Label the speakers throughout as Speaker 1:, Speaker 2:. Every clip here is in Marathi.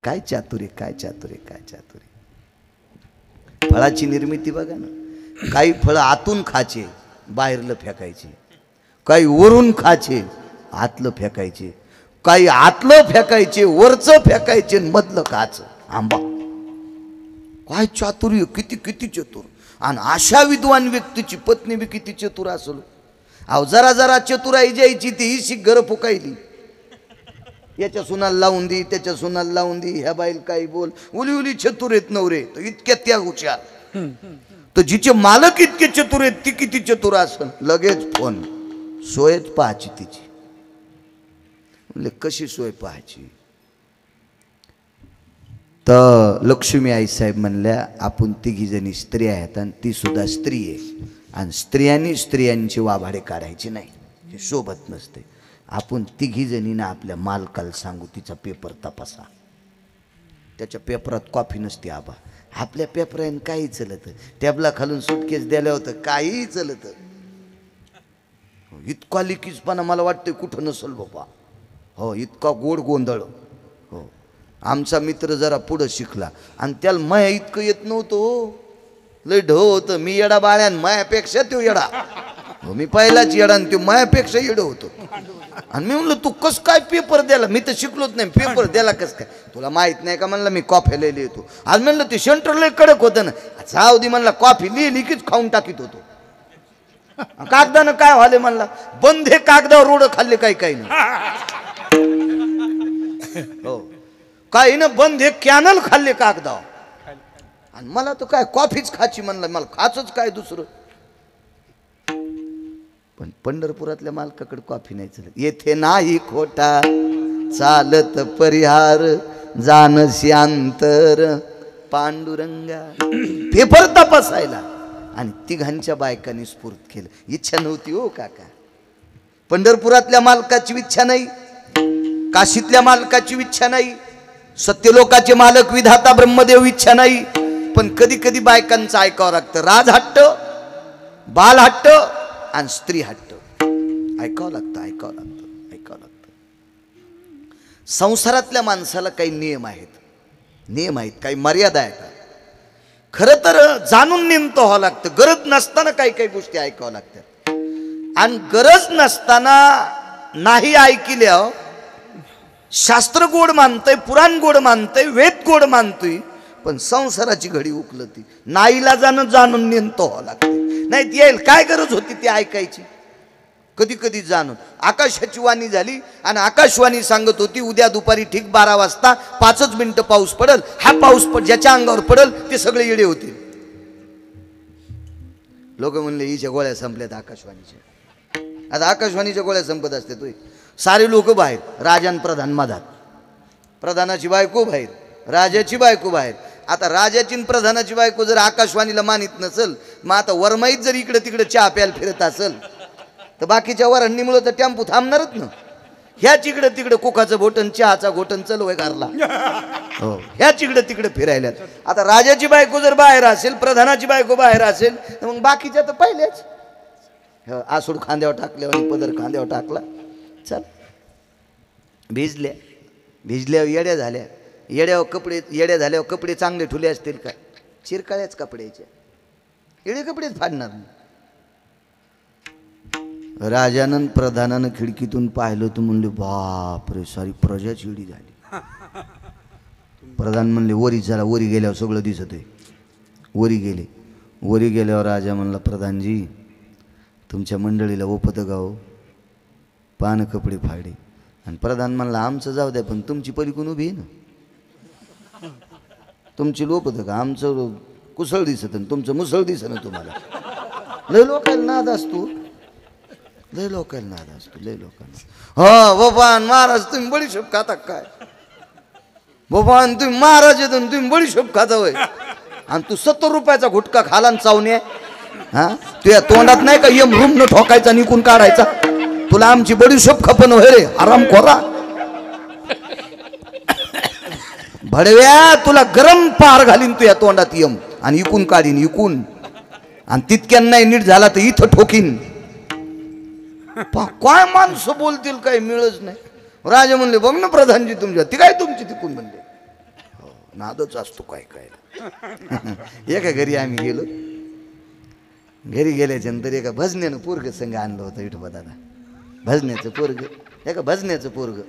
Speaker 1: काय चातुर्य, काय चातुर्य, काय चातुर्य. फळाची निर्मिती बघा ना, काही फळं आतून खायचे बाहेरलं फेकायचे, काही वरून खायचे आतलं फेकायचे, काही आतलं फेकायचे वरचं फेकायचे मधलं खायचं. आंबा काय चातुर्य, किती किती चतुर. आणि अशा विद्वान व्यक्तीची पत्नी बी किती चतुर असेल. अहो जरा जरा चतुराई जायची ती ही शिक घर फुकायली. याच्या सुनाला लावून दी, त्याच्या सुनाला लावून दी, ह्या बाईल काही बोल, उली उली चतुर आहेत नवरे तर इतक्या त्या हुशार. तर जिचे मालक इतके चतुर आहेत ती किती चतुर असेल. लगेच फोन, सोयच पाहायची तिची. म्हणजे कशी सोय पाहायची. तर लक्ष्मी आई साहेब म्हणल्या आपण तिघी जणी स्त्रिया आहेत आणि ती सुद्धा स्त्री आहे आणि स्त्रियांनी स्त्रियांची वाभाडे काढायची नाही, हे शोभत नसते. आपण तिघी जणीनं आपल्या मालकाला सांगू तिचा पेपर तपासा. त्याच्या पेपरात कॉफी नसते आबा, आपल्या पेपराने काही चलत. टॅबला खालून सुटकेस द्यायला होतं काहीही चलत. इतका लिकीजपणा मला वाटतं कुठं नसल बाबा. हो इतका गोड गोंधळ. हो आमचा मित्र जरा पुढं शिकला आणि त्याला माया इतकं येत नव्हतं. हो लय ढ होतं. मी येडा बाळ्यान मायापेक्षा तो येडा. हो मी पहिलाच येडा आणि तो मायापेक्षा येडं होतो. आणि मी म्हणलं तू कस काय पेपर द्याला, मी तर शिकलोच नाही, पेपर द्याला कस काय, तुला माहित नाही का म्हणलं मी कॉफी लिहिली होतो. आज म्हणलं ते सेंटर लय कडक होतं ना. जाऊ दे म्हणला, कॉफी लिहिली कीच खाऊन टाकीत होतो. कागदानं काय व्हाले म्हणला, बंधे कागदावर रोड खाल्ले काही काही नाही. हो काही ना बंधे कॅनल खाल्ले कागदावर. आणि मला तर काय कॉफीच खायची म्हणलं, मला खाचच काय दुसरं. पण पंढरपुरातल्या मालकाकडे कॉफी नाही चालत. येथे नाही खोटा चालत परिहार जाण शांतर पांडुरंगा. पेपर तपासायला आणि तिघांच्या बायकांनी स्फूर्त केलं. इच्छा नव्हती हो काका. पंढरपुरातल्या मालकाची इच्छा नाही, काशीतल्या मालकाची इच्छा नाही, सत्यलोकाचे मालक विधाता ब्रह्मदेव इच्छा नाही. पण कधी कधी बायकांचं ऐकावं लागतं. राज हट्ट, बाल हट्ट आणि स्त्री हट्ट. ऐकावं लागतं, ऐकावं लागतं, ऐकावं लागतं. संसारातल्या माणसाला काही नियम आहेत, नियम आहेत, काही मर्यादा आहेत. खरं तर जाणून नेमतं व्हावं लागतं. गरज नसताना काही काही गोष्टी ऐकावं लागतात. आणि गरज नसताना नाही ऐकल्या शास्त्र गोड मानतंय, पुराण गोड मानतंय, वेद गोड मानतोय, पण संसाराची घडी उकलती. नाईला जाणून नेमतं व्हावं लागतं. नाही येईल काय गरज होती ती ऐकायची. कधी कधी जाणून आकाशाची वाणी झाली आणि आकाशवाणी सांगत होती उद्या दुपारी ठीक 12 वाजता 5 मिनिटं पाऊस पडल. हा पाऊस ज्याच्या अंगावर पडल ते सगळे येडे होतील. लोक म्हणले हिच्या गोळ्या संपल्यात आकाशवाणीच्या. आता आकाशवाणीच्या गोळ्या संपत असते तो सारे लोक बाहेर, राजान प्रधान मधात, प्रधानाची बायको बाहेर, राजाची बायको बाहेर. आता राजाची प्रधानाची बायको जर आकाशवाणीला मानित नसल, मग आता वरमाईत जर इकडे तिकडे चहा प्यायला फिरत असेल तर बाकीच्या वरांनीमुळे तर टेम्पो थांबणारच ना. ह्याच इकडे तिकडे कोकाचं घोटण, चहाचा घोटण चलवय घरला. हो ह्याच इकडे तिकडे फिरायला. आता राजाची बायको जर बाहेर असेल, प्रधानाची बायको बाहेर असेल तर मग बाकीच्या तर पहिलेच आसूड खांद्यावर टाकल्या आणि पदर खांद्यावर टाकला. चल भिजल्या, भिजल्यावर येड्या झाल्या, येड्यावर कपडे, येड्या झाल्यावर कपडे चांगले ठुले असतील काय, चिरकाळ्याच कपड्याचे, येडे कपडेच फाडणार. राजानं प्रधानानं खिडकीतून पाहिलं तर म्हणले बापरे सारी प्रजा चिडी झाली. प्रधान म्हणले वरी चला. वरी गेल्यावर सगळं दिसत आहे. वरी गेले. वरी गेल्यावर राजा म्हणला प्रधानजी तुमच्या मंडळीला ओपत गाव पान कपडे फाडे. आणि प्रधान म्हणला आमचं जाऊ द्या पण तुमची पलीकडून उभी आहे ना, तुमची लोपत का, आमचं कुसळ दिसत आणि तुमचं मुसळ दिसत ना तुम्हाला. लय लोकांना नाद असतो, लय लोकांना नाद असतो, लय लोकांना. हा भगवान महाराज तुम्ही बडीशोप खाता काय, भगवान तुम्ही महाराज येतो तुम्ही बडीशोप खाता होय. आणि तू 70 रुपयाचा गुटखा खाला आणि चावणे. हा तुझ्या तोंडात नाही का यम रूम न ठोकायचा निकून काढायचा. तुला आमची बडीशोप खपन होय रे आराम खोरा. भडव्या तुला गरम पार घालीन तुझ्या तोंडात यम आणि इकून काढीन इकून. आणि तितक्यान नाही नीट झाला तर इथं ठोकीन. काय माणसं बोलतील काही मिळच नाही. राजा म्हणले बघ ना प्रधानजी तुमच्या ती काय तुमची तिकून म्हणले. नादच असतो काय काय. एका घरी आम्ही गेलो, घरी गेल्याच्या नंतर एका भजन्यानं पोरग संग आणलं होतं विठोबा दादा. भजन्याचं पोरग, एका भजन्याचं पोरग.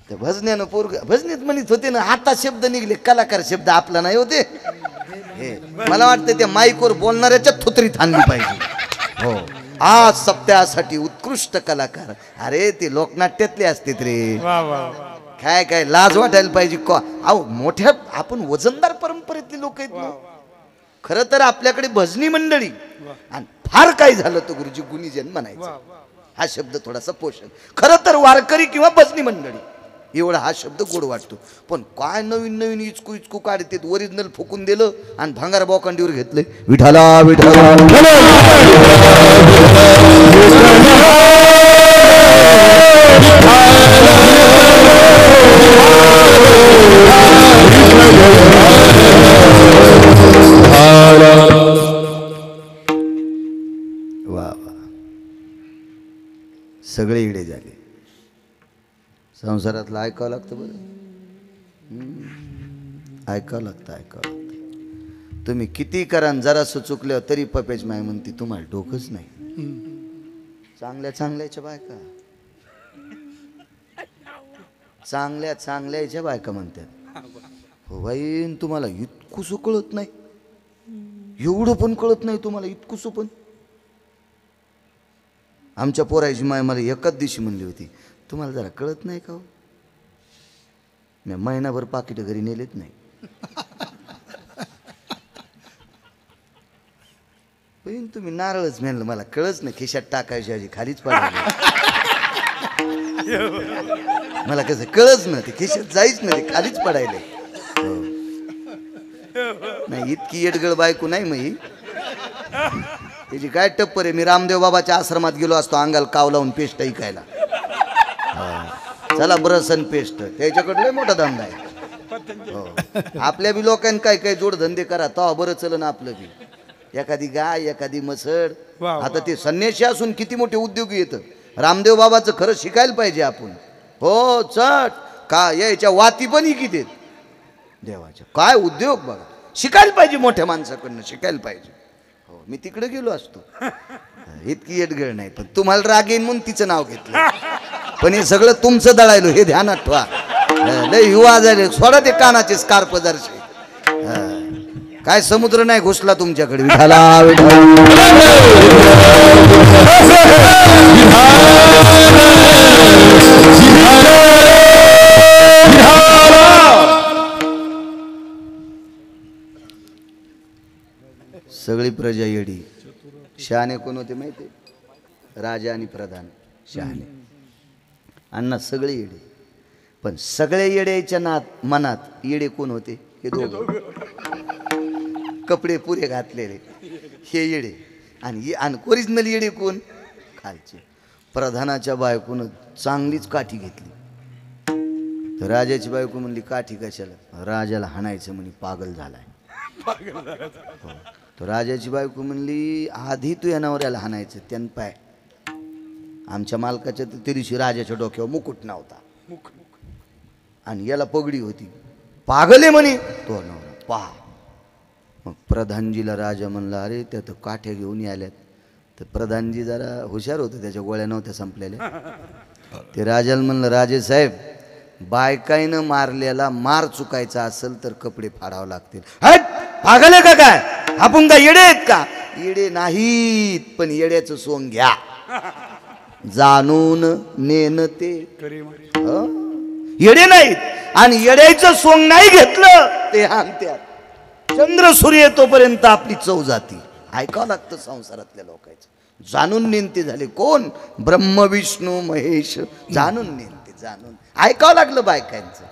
Speaker 1: त्या भजन्यानं पोरग भजनीत म्हणत होते ना, आता शब्द निघले, कलाकार शब्द आपला नाही होते. हे मला वाटतं त्या माईकवर बोलणाऱ्याच्या थोतरीत आणली पाहिजे. हो, आज सप्त्यासाठी उत्कृष्ट कलाकार. अरे ते लोकनाट्यातले असतात रे. काय काय लाज वाटायला पाहिजे. अहो मोठ्या आपण वजनदार परंपरेतले लोक आहेत ना. खरं तर आपल्याकडे भजनी मंडळी, आणि फार काय झालं तर गुरुजी गुणीजन म्हणायचं. हा शब्द थोडासा पोषक. खरं तर वारकरी किंवा भजनी मंडळी एवढा हा शब्द गोड वाटतो. पण काय नवीन नवीन इचकू इचकू काढते. ओरिजिनल फुकून दिलं आणि भांगार बोकांडीवर घेतले. विठाला विठाला वा वा. सगळे इडे झाले. संसारातलं ऐकावं लागतं बरं. ऐकावं लागतं, ऐकावं लागतं. तुम्ही किती करा जरासं चुकल्यावर तरी पपेच माय म्हणते तुम्हाला डोकंच नाही. चांगल्या चांगल्याच्या बायका, चांगल्या चांगल्याच्या बायका म्हणतात हो बाई तुम्हाला इतकुसं कळत नाही, एवढं पण कळत नाही तुम्हाला इतकुसं पण. आमच्या पोराची माय मला एकाच दिवशी म्हणली होती, तुम्हाला जरा कळत नाही का हो. मी महिनाभर पाकिट घरी नेलेत नाही. पण तुम्ही नारळच म्हणलं मला कळच नाही. खिशात टाकायची आजी खालीच पडायला. मला कसं कळच ना, ते खिशात जायच ना, ते खालीच पडायला. नाही इतकी येडगळ बायको नाही मग. त्याची काय टप्पर आहे. मी रामदेव बाबाच्या आश्रमात गेलो असतो अंगाला काव लावून पेस्ट ऐकायला. चला ब्रसन पेस्ट, त्याच्याकडे लय मोठा धंदा आहे. आपल्या बी लोकांनी काय काय जोडधंदे करा तेव्हा बरं चलन आपलं बी. एखादी गाय, एखादी मसड. आता ते संन्यासी असून किती मोठे उद्योगी येतं. रामदेव बाबाचं खरं शिकायला पाहिजे आपण. हो चट का याच्या वाती पण किती देवाच्या. काय उद्योग बघा, शिकायला पाहिजे, मोठ्या माणसाकडनं शिकायला पाहिजे. हो मी तिकडे गेलो असतो. इतकी येडगळ नाही, पण तुम्हाला राग येईन म्हणून तिचं नाव घेतलं. पण हे सगळं तुमचं दळायलो हे ध्यानात ठेवा. लय युवा झाले, सोडा ते कानाचे स्कार्प जरसे. काय समुद्र नाही घुसला तुमच्याकडे. विठाला सगळी प्रजा येडी. शहाणे कोण होते माहिती? राजा आणि प्रधान. शहाणे अण्णा सगळे येडे. पण सगळे येड्याच्या मनात येडे कोण होते? हे दोघं. कपडे पुरे घातलेले हे येडे. आणि ओरिजिनल येडे कोण? खालचे. प्रधानाच्या बायकोनं चांगलीच काठी घेतली तर राजाची बायको म्हणली काठी कशाला? राजाला हाणायचं म्हणे, पागल झालाय. तर राजाची बायको म्हणली आधी तू या नवऱ्याला हाणायचं. त्यान पाय आमच्या मालकाच्या त्या दिवशी राजाच्या डोक्यावर मुकुट नव्हता आणि याला पगडी होती. पागल आहे म्हणे तो नवरा. पहा मग प्रधानजीला राजा म्हणला अरे त्या तर काठ्या घेऊन आल्यात. तर प्रधानजी जरा हुशार होतं, त्याच्या गोळ्या नव्हत्या संपलेल्या. ते राजाला म्हणलं राजेसाहेब बायकाईनं मारलेला मार चुकायचा असेल तर कपडे फाडावं लागतील. हट पागल आहे का काय? आपण का येडे आहेत का? येडे नाहीत, पण येड्याचं सोंग घ्या. जाणून नेन ते येडे नाहीत, आणि येड्याचं सोंग नाही घेतलं ते हानत्यात. चंद्र सूर्य तोपर्यंत आपली चव जाती. ऐकावं लागतं संसारातल्या लोकांचं. जाणून नेनते झाले कोण? ब्रह्म विष्णू महेश. जाणून नेनते, जाणून ऐकावं लागलं बायकांचं.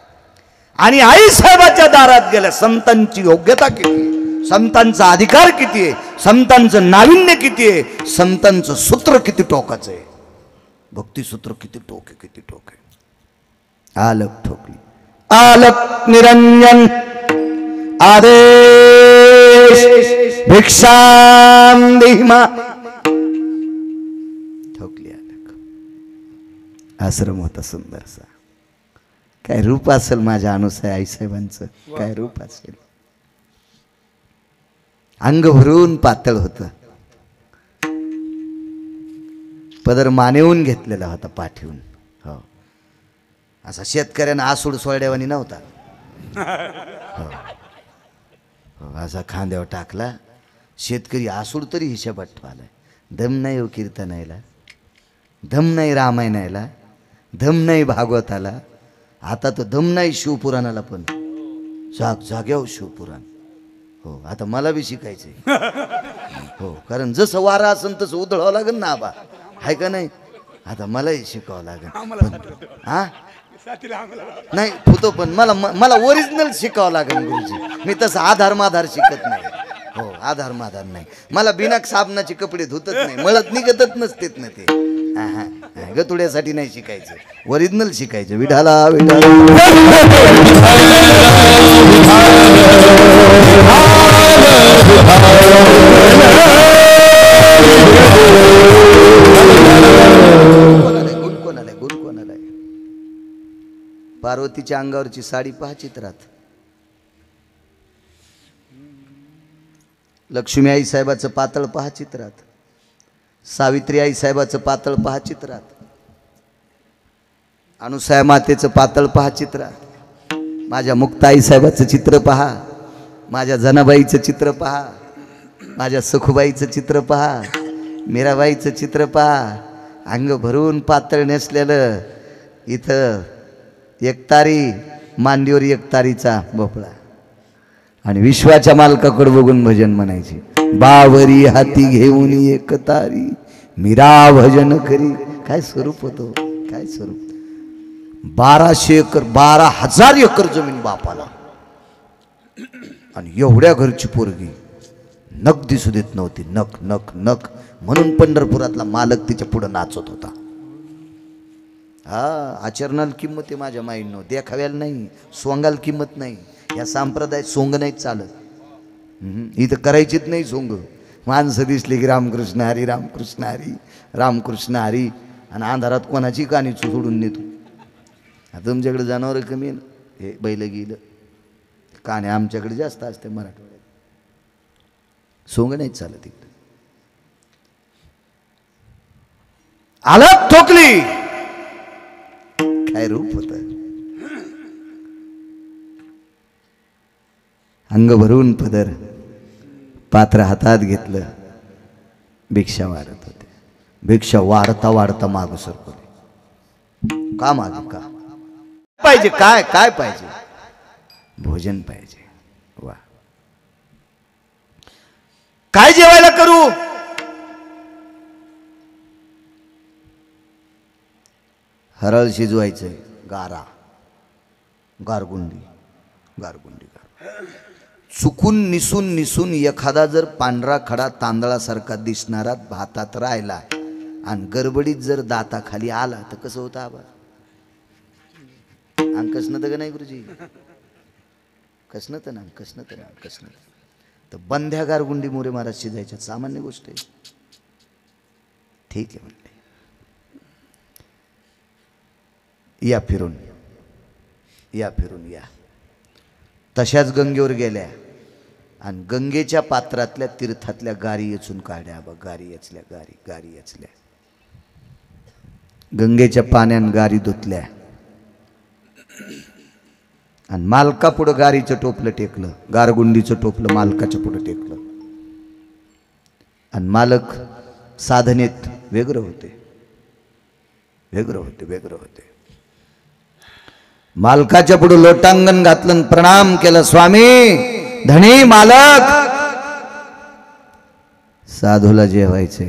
Speaker 1: आणि आई साहेबाच्या दारात गेल्या. संतांची योग्यता किती, संतांचा अधिकार किती आहे, संतांचं नाविन्य किती आहे, संतांचं सूत्र किती टोकाचं आहे, भक्तिसूत्र किती टोके, किती टोके. आलक ठोकली. आलक निरंजन आदेश भिक्षां देहिमा. ठोकली आलक. आश्रम होता सुंदरसा. काय रूप असेल माझ्या अनुसया आईसाहेबांचं, काय रूप असेल. अंग भरून पातळ होतं, पदर मानेवून घेतलेला होता पाठीवून. हो, असा शेतकऱ्यानं आसूड सोळड्यावानी नव्हता. हो, असा खांद्यावर टाकला. शेतकरी आसूड तरी हिशोबात ठेवालाय. दम नाही हो कीर्तनायला, दम नाही रामायणाला, दम नाही भागवताला. आता तर दम नाही शिवपुराणाला पण. जाग्यावर शिवपुराण. हो, आता मला बी शिकायचंय. हो, कारण जसं वारा असेल तसं उधळावं लागेल ना आबा, आहे का नाही. आता मलाही शिकावं लागेल. हा नाही फुतो, पण मला ओरिजिनल शिकावं लागेल गुरुजी. मी तसं आधार माधार शिकत नाही. हो, आधार माधार नाही. मला बिना साबणाचे कपडे धुतच नाही, मळत निघतच नसतेत ना ते. गतुड्यासाठी नाही शिकायचं, ओरिजिनल शिकायचं. विठाला विठाला गुण कोणाला, गुण कोणाला. पार्वतीच्या अंगावरची साडी पहा चित्रात. लक्ष्मी आई साहेबाचं पातळ पहा चित्रात. सावित्री आई साहेबाचं पातळ पहा चित्रात. अनुसया मातेचं पातळ पहा चित्रात. माझ्या मुक्ता आई साहेबाचं चित्र पहा. माझ्या जनाबाईचं चित्र पहा. माझ्या सखुबाईचं चित्र पहा. मीराबाईचं चित्र पहा. अंग भरून पातळ नेसलेलं. इथं एकतारी, मांडीवर एकतारीचा भोपळा. आणि विश्वाच्या मालकाकडे बघून भजन म्हणायचे. बावरी हाती घेऊन एकतारी मीरा भजन करी. काय स्वरूप होतो, काय स्वरूप. 1200 एकर, 12,000 एकर जमीन बापाला. आणि एवढ्या घरची पोरगी नख दिसू देत नव्हती. नख नख नख म्हणून पंढरपुरातला मालक तिच्या पुढे नाचत होता. हा, आचरणाला किंमत आहे माझ्या माईंनो, देखाव्याला नाही. सोंगाला किंमत नाही. या संप्रदायात सोंग नाही चालत. इथं करायचीच नाही सोंग. माणसं दिसली की रामकृष्ण हरी, रामकृष्ण हरी, रामकृष्ण हरी. आणि अंधारात कोणाची कानी सोडून नेतो. आता तुमच्याकडे जनावरं कमी आहे ना, हे बैल गेलं. काने आमच्याकडे जास्त असते मराठवाड्यात. सोंग नाही चालत इकडे. आलं ठोकली. काय रूप होत. अंग भरून पदर, पात्र हातात घेतलं. भिक्षा वाढत होते. भिक्षा वाढता वाढता माग सरकवली. का मागे, का पाहिजे, काय काय पाहिजे. भोजन पाहिजे. वा, काय जेवायला करू. हरळ शिजवायचंय. गारा, गारगुंडी, गारगुंडी. चुकून निसून निसून एखादा जर पांढरा खडा तांदळासारखा दिसणारा भातात राहिला आणि गडबडीत जर दाताखाली आला तर कसं होतं आबा. अंग कसणं तर नाही गुरुजी, कसणं तर ना, कसणं तर ना, कसणं तर बंध्या गारगुंडी मोरे महाराज शिजायच्या. सामान्य गोष्ट आहे. ठीक आहे म्हणले, या फिरून, या फिरून या. तशाच गंगेवर गेल्या आणि गंगेच्या पात्रातल्या तीर्थातल्या गारी येचून काढ्या. बघ, गारी याचल्या, गारी, गारी याचल्या. गंगेच्या पाण्यान गारी धुतल्या आणि मालका पुढं गारीचं टोपलं टेकलं. गारगुंडीचं टोपलं मालकाच्या पुढं टेकलं. आणि मालक साधनेत वेगळं होते, वेगळं होते, वेगळं होते. मालकाच्या पुढे लोटांगण घातलं, प्रणाम केलं. स्वामी, धनी मालक. साधूला जेवायचे,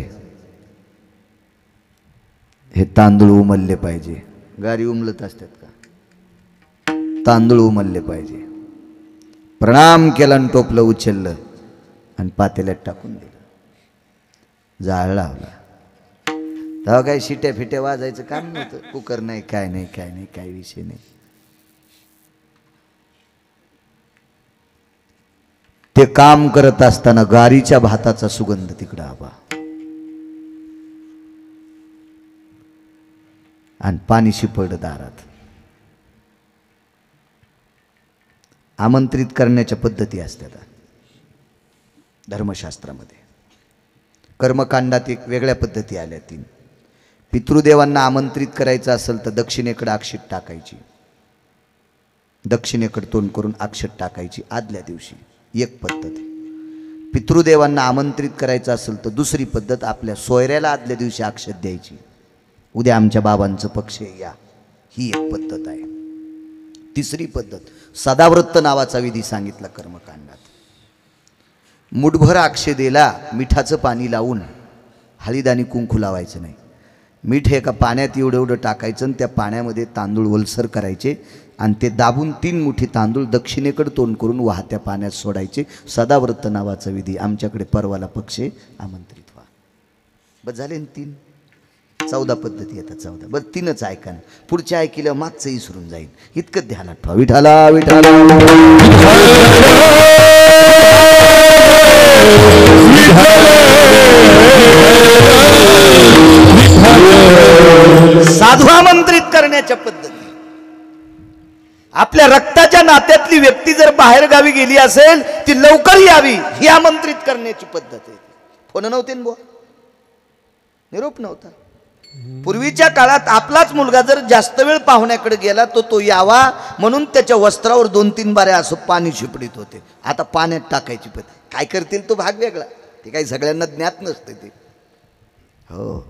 Speaker 1: हे तांदूळ उमलले पाहिजे. गारी उमलत असतात का. तांदूळ उमलले पाहिजे. प्रणाम केला आणि टोपलं उचललं आणि पातेल्यात टाकून दिलं. जाळ लावला. तेव्हा काही शिट्या फिट्या वाजायचं काम नव्हतं. कुकर नाही, काय नाही, काय नाही, काही विषय नाही. ते काम करत असताना गारीच्या भाताचा सुगंध तिकडं आबा. आणि पाणी शिपडलं दारात. आमंत्रित करण्याच्या पद्धती असतात धर्मशास्त्रामध्ये. कर्मकांडात एक वेगळ्या पद्धती आल्या 3. पितृदेवांना आमंत्रित करायचं असेल तर दक्षिणेकडे अक्षत टाकायची, दक्षिणेकडे तोंड करून अक्षत टाकायची आदल्या दिवशी, एक पद्धत. पितृदेवांना आमंत्रित करायचं असेल तर दुसरी पद्धत, आपल्या सोयऱ्याला आदल्या दिवशी अक्षत द्यायची, उद्या आमच्या बाबांचं पक्ष या, ही एक पद्धत आहे. तिसरी पद्धत सदाव्रत नावाचा विधी सांगितला कर्मकांडात. मुठभर अक्षदेला मिठाचं पाणी लावून हळद आणि कुंकू लावायचं नाही. मीठ एका पाण्यात एवढं एवढं टाकायचं आणि त्या पाण्यामध्ये तांदूळ ओलसर करायचे आणि ते दाबून 3 मुठी तांदूळ दक्षिणेकडे तोंड करून वाहत्या पाण्यात सोडायचे. सदाव्रत नावाचा विधी. आमच्याकडे परवाला पक्ष आमंत्रित व्हा. बस झाले 3. 14 पद्धती येतात. 14. बरं 3च ऐका ना, पुढच्या ऐकल्यावर मागचं विसरून जाईल. इतकं ध्यानात ठेवा. विठाला विठाला साधू आमंत्रित करण्याच्या पद्धती. आपल्या रक्ताच्या नात्यातली व्यक्ती जर बाहेर गावी गेली असेल ती लवकर यावी, ही आमंत्रित करण्याची पद्धत आहे. फोन नव्हते ना बुवा, निरोप नव्हता. पूर्वीच्या काळात आपलाच मुलगा जर जास्त वेळ पाहुण्याकडे गेला तर तो यावा म्हणून त्याच्या वस्त्रावर 2-3 बाऱ्या असं पाणी शिपडीत होते. आता पाण्यात टाकायची पद्धत. काय करतील तो भाग वेगळा, ते काही सगळ्यांना ज्ञात नसते ते. हो,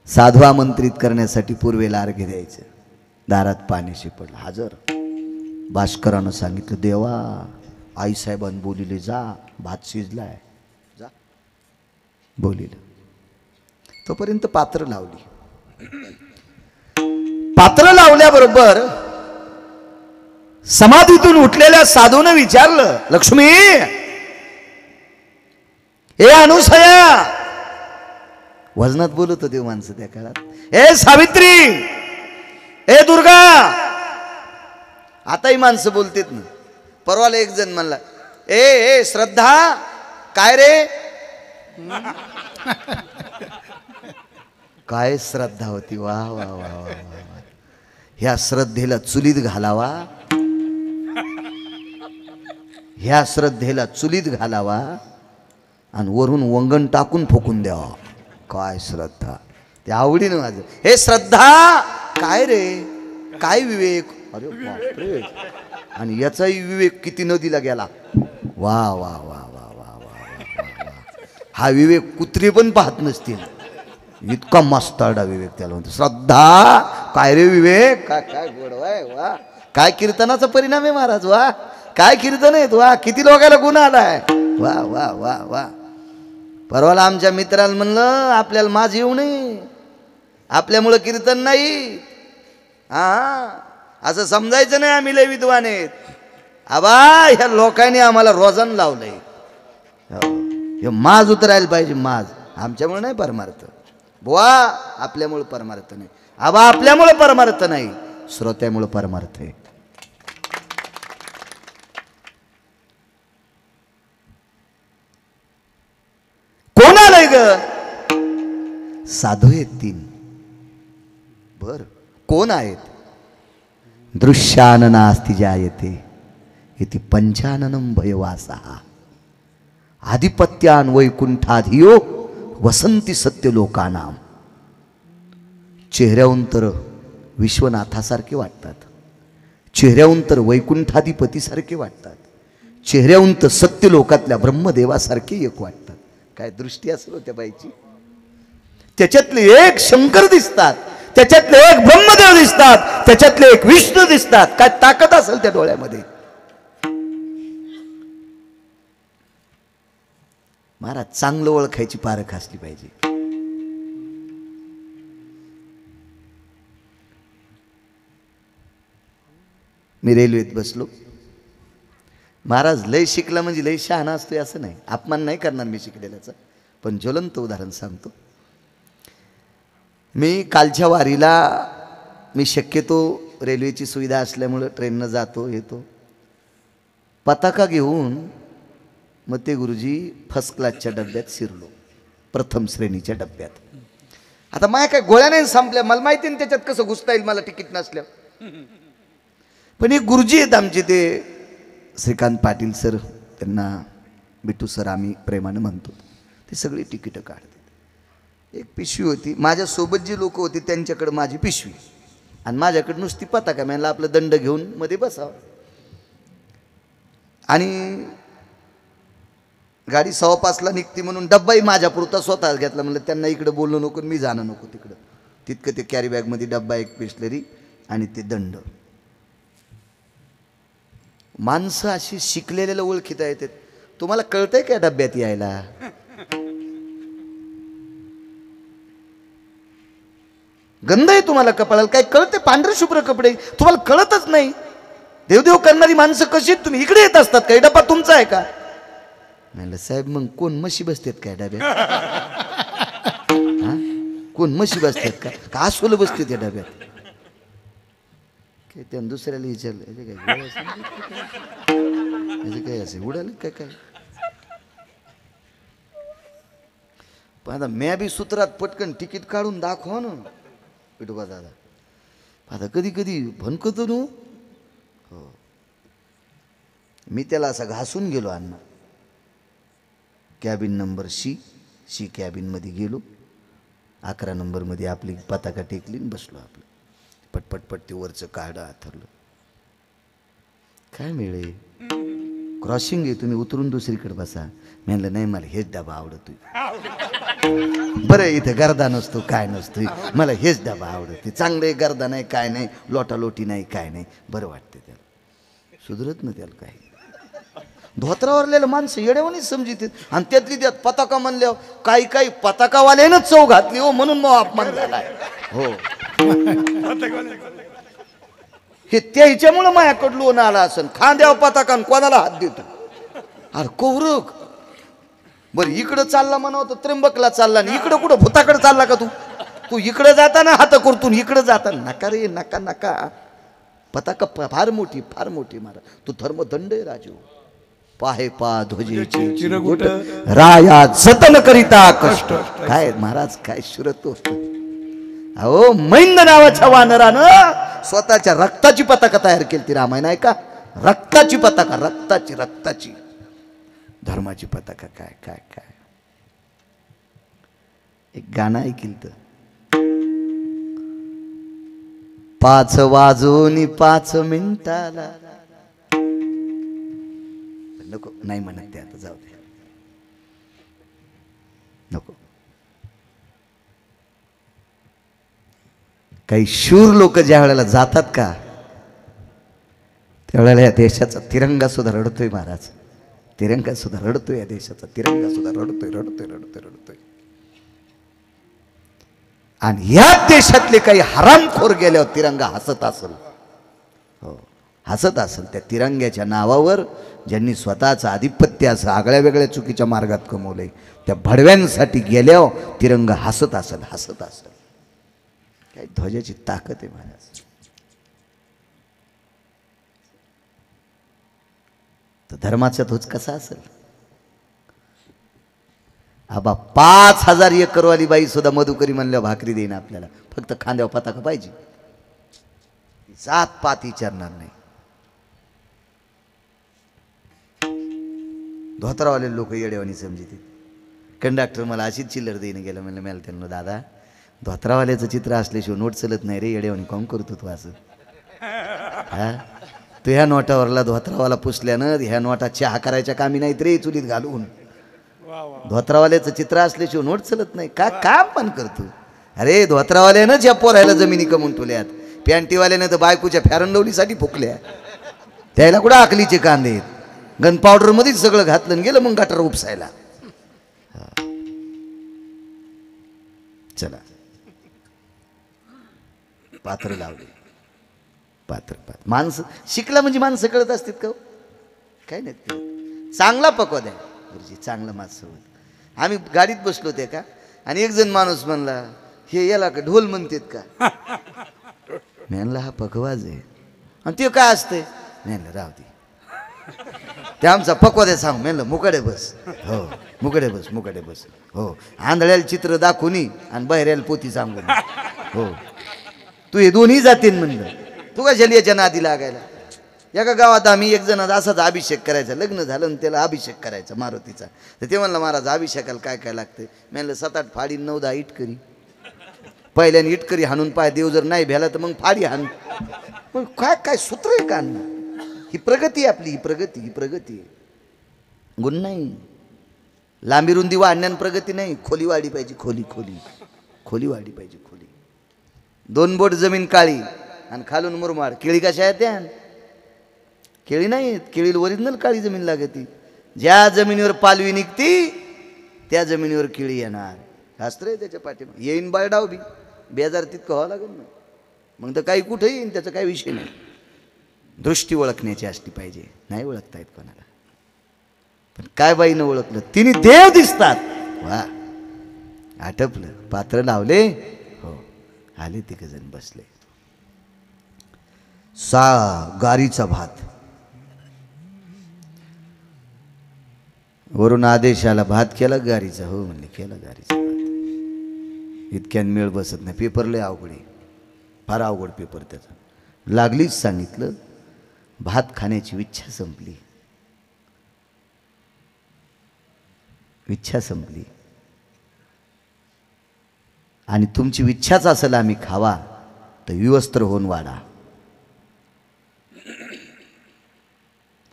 Speaker 1: साधू आमंत्रित करण्यासाठी पूर्वेला अर्घ्य द्यायचं. दारात पाणी शिपडलं, हजर. भास्करानं सांगितलं, देवा आईसाहेबांनी बोलिले जा, भात शिजलाय, जा. बोलिलं. तोपर्यंत पात्र लावली. पात्र लावल्याबरोबर समाधीतून उठलेल्या साधूनं विचारलं, लक्ष्मी, ए अनुसया, वजनात बोलत होते माणसं त्या काळात, ए सावित्री, ए दुर्गा. आताही माणसं बोलतेत ना. परवाला एक जण म्हणला, ए श्रद्धा, काय रे? काय श्रद्धा होती. वा वा वा वा वा. ह्या श्रद्धेला चुलीत घालावा, ह्या श्रद्धेला चुलीत घालावा आणि वरून वंगण टाकून फोकून द्यावा. काय श्रद्धा. ते आवडीनं माझं. हे श्रद्धा, काय रे? काय विवेक. अरे बापरे. आणि याचाही विवेक किती नदीला गेला. वा वा वा वा वा वा. हा विवेक कुत्रे पण पाहत नसतील, इतका मस्ताडा विवेक त्याला म्हणतो. श्रद्धा, काय रे विवेक. काय काय गोडवाय. वा, काय कीर्तनाचा परिणाम आहे महाराज. वा, काय कीर्तन आहेत. वा, किती लोकांना गुण आलाय. वा वा वा वा. परवाला आमच्या मित्राला म्हणलं, आपल्याला माझ येऊ नये, आपल्यामुळं कीर्तन नाही. हा, असं समजायचं नाही आम्ही लय विद्वान आहेत. आबा, ह्या लोकांनी आम्हाला रोजन लावलंय. हे माज उतरायला पाहिजे. माज आमच्यामुळे नाही परमार्थ बुवा, आपल्यामुळे परमार्थ नाही. आबा, आपल्यामुळे परमार्थ नाही, श्रोत्यामुळे परमार्थ आहे. कोण आलंय ग? साधू आहेत 3. बर, कोण आहेत? दृश्याननास्ति जायते इति पंचाननं भयवासः आधिपत्यान वैकुंठाधियो वसंती सत्य लोकानाम. चेहऱ्याहून तर विश्वनाथासारखे वाटतात, चेहऱ्याहून तर वैकुंठाधिपतीसारखे वाटतात, चेहऱ्याहून तर सत्य लोकातल्या ब्रह्मदेवासारखे एक वाटतात. काय दृष्टी असेल त्या बाईची. त्याच्यातले एक शंकर दिसतात, त्याच्यातले एक ब्रह्मदेव दिसतात, त्याच्यातले एक विष्णू दिसतात. काय ताकद असेल त्या डोळ्यामध्ये. महाराज, चांगलं ओळखायची पारख असली पाहिजे. मी रेल्वेत बसलो. महाराज, लय शिकला म्हणजे लय शहाणा असतोय असं नाही, अपमान नाही करणार मी शिकलेल्याचा, पण ज्वलंत उदाहरण सांगतो. मी कालच्या वारीला, मी शक्यतो रेल्वेची सुविधा असल्यामुळं ट्रेननं जातो येतो. पताका घेऊन मग ते गुरुजी फर्स्ट क्लासच्या डब्यात शिरलो, प्रथम श्रेणीच्या डब्यात. आता माया काय गोळ्या नाही संपल्या, मला माहिती ना त्याच्यात कसं घुसता येईल मला तिकीट नसल्यावर. पण एक गुरुजी आहेत आमचे ते श्रीकांत पाटील सर, त्यांना बिट्टू सर आम्ही प्रेमानं म्हणतो, ते सगळी तिकीटं काढतात. एक पिशवी होती, माझ्यासोबत जी लोक होती त्यांच्याकडे माझी पिशवी आणि माझ्याकडे नुसती पताका. म्हणलं आपलं दंड घेऊन मध्ये बसावं. आणि गाडी 5:15ला निघते म्हणून डब्बाही माझ्या पुरता स्वतःच घेतला. म्हणलं त्यांना इकडं बोलणं नको, मी जाणं नको तिकडं. तितकं ते कॅरी बॅगमध्ये डब्बा, एक बिस्लरी आणि ते दंड. माणसं अशी शिकलेल्याला ओळखीता येतात. तुम्हाला कळतंय का डब्यात यायला? गंध आहे तुम्हाला कपाळाला, काय कळते? पांढरे शुभ्र कपडे, तुम्हाला कळतच नाही. देवदेव करणारी माणसं कशी तुम्ही इकडे येत असतात? काही डबा तुमचा आहे का? म्हणलं साहेब मग कोण म्हशी बसतात काय डब्यात? कोण म्हशी बसतात का? का अस्वल बसते त्या डब्यात? काय त्यानं दुसऱ्याला विचारलं काय असे उडाल काय काय? पण आता म्या बी सूत्रात पटकन तिकीट काढून दाखवा ना विठोबा दादा. आता कधी कधी भनकतो न. हो, मी त्याला असा घासून गेलो. अण्णा कॅबिन नंबर सी कॅबिनमध्ये गेलो. 11 नंबरमध्ये आपली पताका टेकली बसलो. आपलं पटपटपट ते वरचं काढं आथरलं. काय मिळे क्रॉसिंग आहे, तुम्ही उतरून दुसरीकडे बसा. म्हणलं नाही, मला हेच डबा आवडतोय. बरं इथं गर्दा नसतो काय नसतो, मला हेच डबा आवडते. चांगलं आहे, गर्दा नाही काय नाही, लोटालोटी नाही काय नाही, बरं वाटते. त्याला सुधरत ना त्याला काही. धोत्रावरलेलं माणसं येड्यावानीच समजित. आणि त्यातली त्यात पताका म्हणल्यावर काही काही पताकावाल्यानं चव घातली हो, म्हणून मग अपमान झालाय. हो हे त्याच्यामुळं माझ्याकडं लोन आला असन. खांद्यावर पताका कोणाला हात देतो? अरे कौरक बरं इकडं चालला म्हणावं तर त्र्यंबकला चालला, आणि इकडं कुठं भूताकडे चालला का तू? तू इकडं जाताना हात करतून इकडं जाताना नका रे, नका नका. पताका फार मोठी मारा. तू धर्मदंड आहे राजू. पाहे पा ध्वजेचे चिरगुट राया जतन करिता कष्ट. काय महाराज काय शिरत होत. अहो मैंद नावाच्या वानरानं स्वतःच्या रक्ताची पताका तयार केली ती. रामायण आहे का? रक्ताची पताका, रक्ताची धर्माची पताका. काय काय काय एक गाणं ऐकलं तर 5 वाजून 5 मिनिटाला. नको नाही म्हणत ते, आता जाऊ दे नको. काही शूर लोक ज्या वेळेला जातात का त्यावेळेला या देशाचा तिरंगा सुद्धा रडतोय महाराज. तिरंगा सुद्धा रडतोय, या देशाचा तिरंगा सुद्धा रडतोय. आणि या देशातले काही हरामखोर गेल्यावर तिरंगा हसत असेल. हो हसत असेल. त्या तिरंग्याच्या नावावर ज्यांनी स्वतःचं आधिपत्य असं आगळ्या वेगळ्या चुकीच्या मार्गात कमवलंय, त्या भडव्यांसाठी गेल्यावर तिरंगा हसत असेल. काय ध्वजाची ताकद आहे महाराज. तर धर्माचा ध्वज कसा असेल? आबा 5000 एकरवाली बाई सुद्धा मधुकरी म्हणल्यावर भाकरी देईन आपल्याला. फक्त खांद्यावर पताका पाहिजे, जात पात विचारणार नाही. धोत्रावाले लोक येडेवानी समजते. कंडक्टर मला अशीच चिल्लर देईन गेलं. म्हणलं मला त्यांना दादा धोत्रावाल्याचं चित्र असल्याशिवाय नोट चलत नाही रे, येडेवानी काऊन करतो तू असं? हा तू ह्या नोटावरला धोत्रावाला पुसल्यानं ह्या नोटा चहा करायच्या कामी नाहीत रे, चुलीत घालून. धोत्रावाल्याचं चित्र असल्याशिवाय नोट चलत नाही का? काम पण करतो. अरे धोत्रावाल्यानं ज्या पोरायला जमिनी कमवून ठेवल्यात, पॅन्टीवाल्यानं तर बायकोच्या फॅरनलवलीसाठी फुकल्या. त्याला कुठं आकलीचे कांदे. गन पावडर मध्येच सगळं घातलं गेलं मग गटर उपसायला. चला पात्र लावले. पात्र माणसं शिकला म्हणजे माणसं कळत असतात का? काय नाही. चांगला पकवा द्या गुरुजी, चांगलं माणसं. आम्ही गाडीत बसलो ते का, आणि एक जण माणूस म्हणला हे याला का ढोल म्हणतात का? म्हणला हा पकवाज आहे. आणि ते काय असतंय? म्हणलं राहू दे. ते आमचा पकवाद्या सांग म्हणलं मुकडे बस. हो मुकडे बस मुकडे बस. हो आंधळ्याला चित्र दाखवून आणि बहिऱ्याला पोती सांगून. हो तू हे दोन्ही जातीन म्हणलं. तू कशाला याच्या नादी लागायला. एका गावात आम्ही एक जण असाच अभिषेक करायचा. लग्न झालं आणि त्याला अभिषेक करायचा मारुतीचा. तर ते म्हणलं महाराज अभिषेकाला काय काय लागतं. म्हणलं 7-8 फाडी 9-10 इटकरी. पहिल्याने इटकरी हाणून पाय देव जर नाही भ्याला तर मग फाडी हाण. मग काय काय सूत्र आहे का अण्णा. ही प्रगती आपली. ही प्रगती ही प्रगती आहे. गुण नाही. लांबी रुंदी वाढण्यान प्रगती नाही. खोली वाढली पाहिजे. खोली खोली खोली वाढली पाहिजे. खोली. 2 बोट जमीन काळी आणि खालून मुरमाड. केळी कशा आहेत त्या. केळी नाही. केळीला ओरिजिनल काळी जमीन लागते. ज्या जमिनीवर पालवी निघती त्या जमिनीवर केळी येणार. शास्त्र आहे त्याच्या पाठीमागे. येईन बाळडाव बी बेजार तितकं व्हावं लागेल ना. मग तर काही कुठे येईन त्याचा काही विषय नाही. दृष्टी ओळखण्याची असली पाहिजे. नाही ओळखता येत कोणाला. पण काय बाईनं ओळखलं. तिने देव दिसतात. वा आटपलं. पात्र लावले. हो आले 3 जण बसले. गारीचा भात. वरून आदेश आला. भात केला गारीचा. हो म्हणले केला गारीचा भात. इतक्यान मेळ बसत नाही. पेपर लय अवघड आहे. फार अवघड पेपर त्याचा. लागलीच सांगितलं भात खाण्याची इच्छा संपली. इच्छा संपली आणि तुमची इच्छाच असेल आम्ही खावा तर विवस्त्र होऊन वाढा.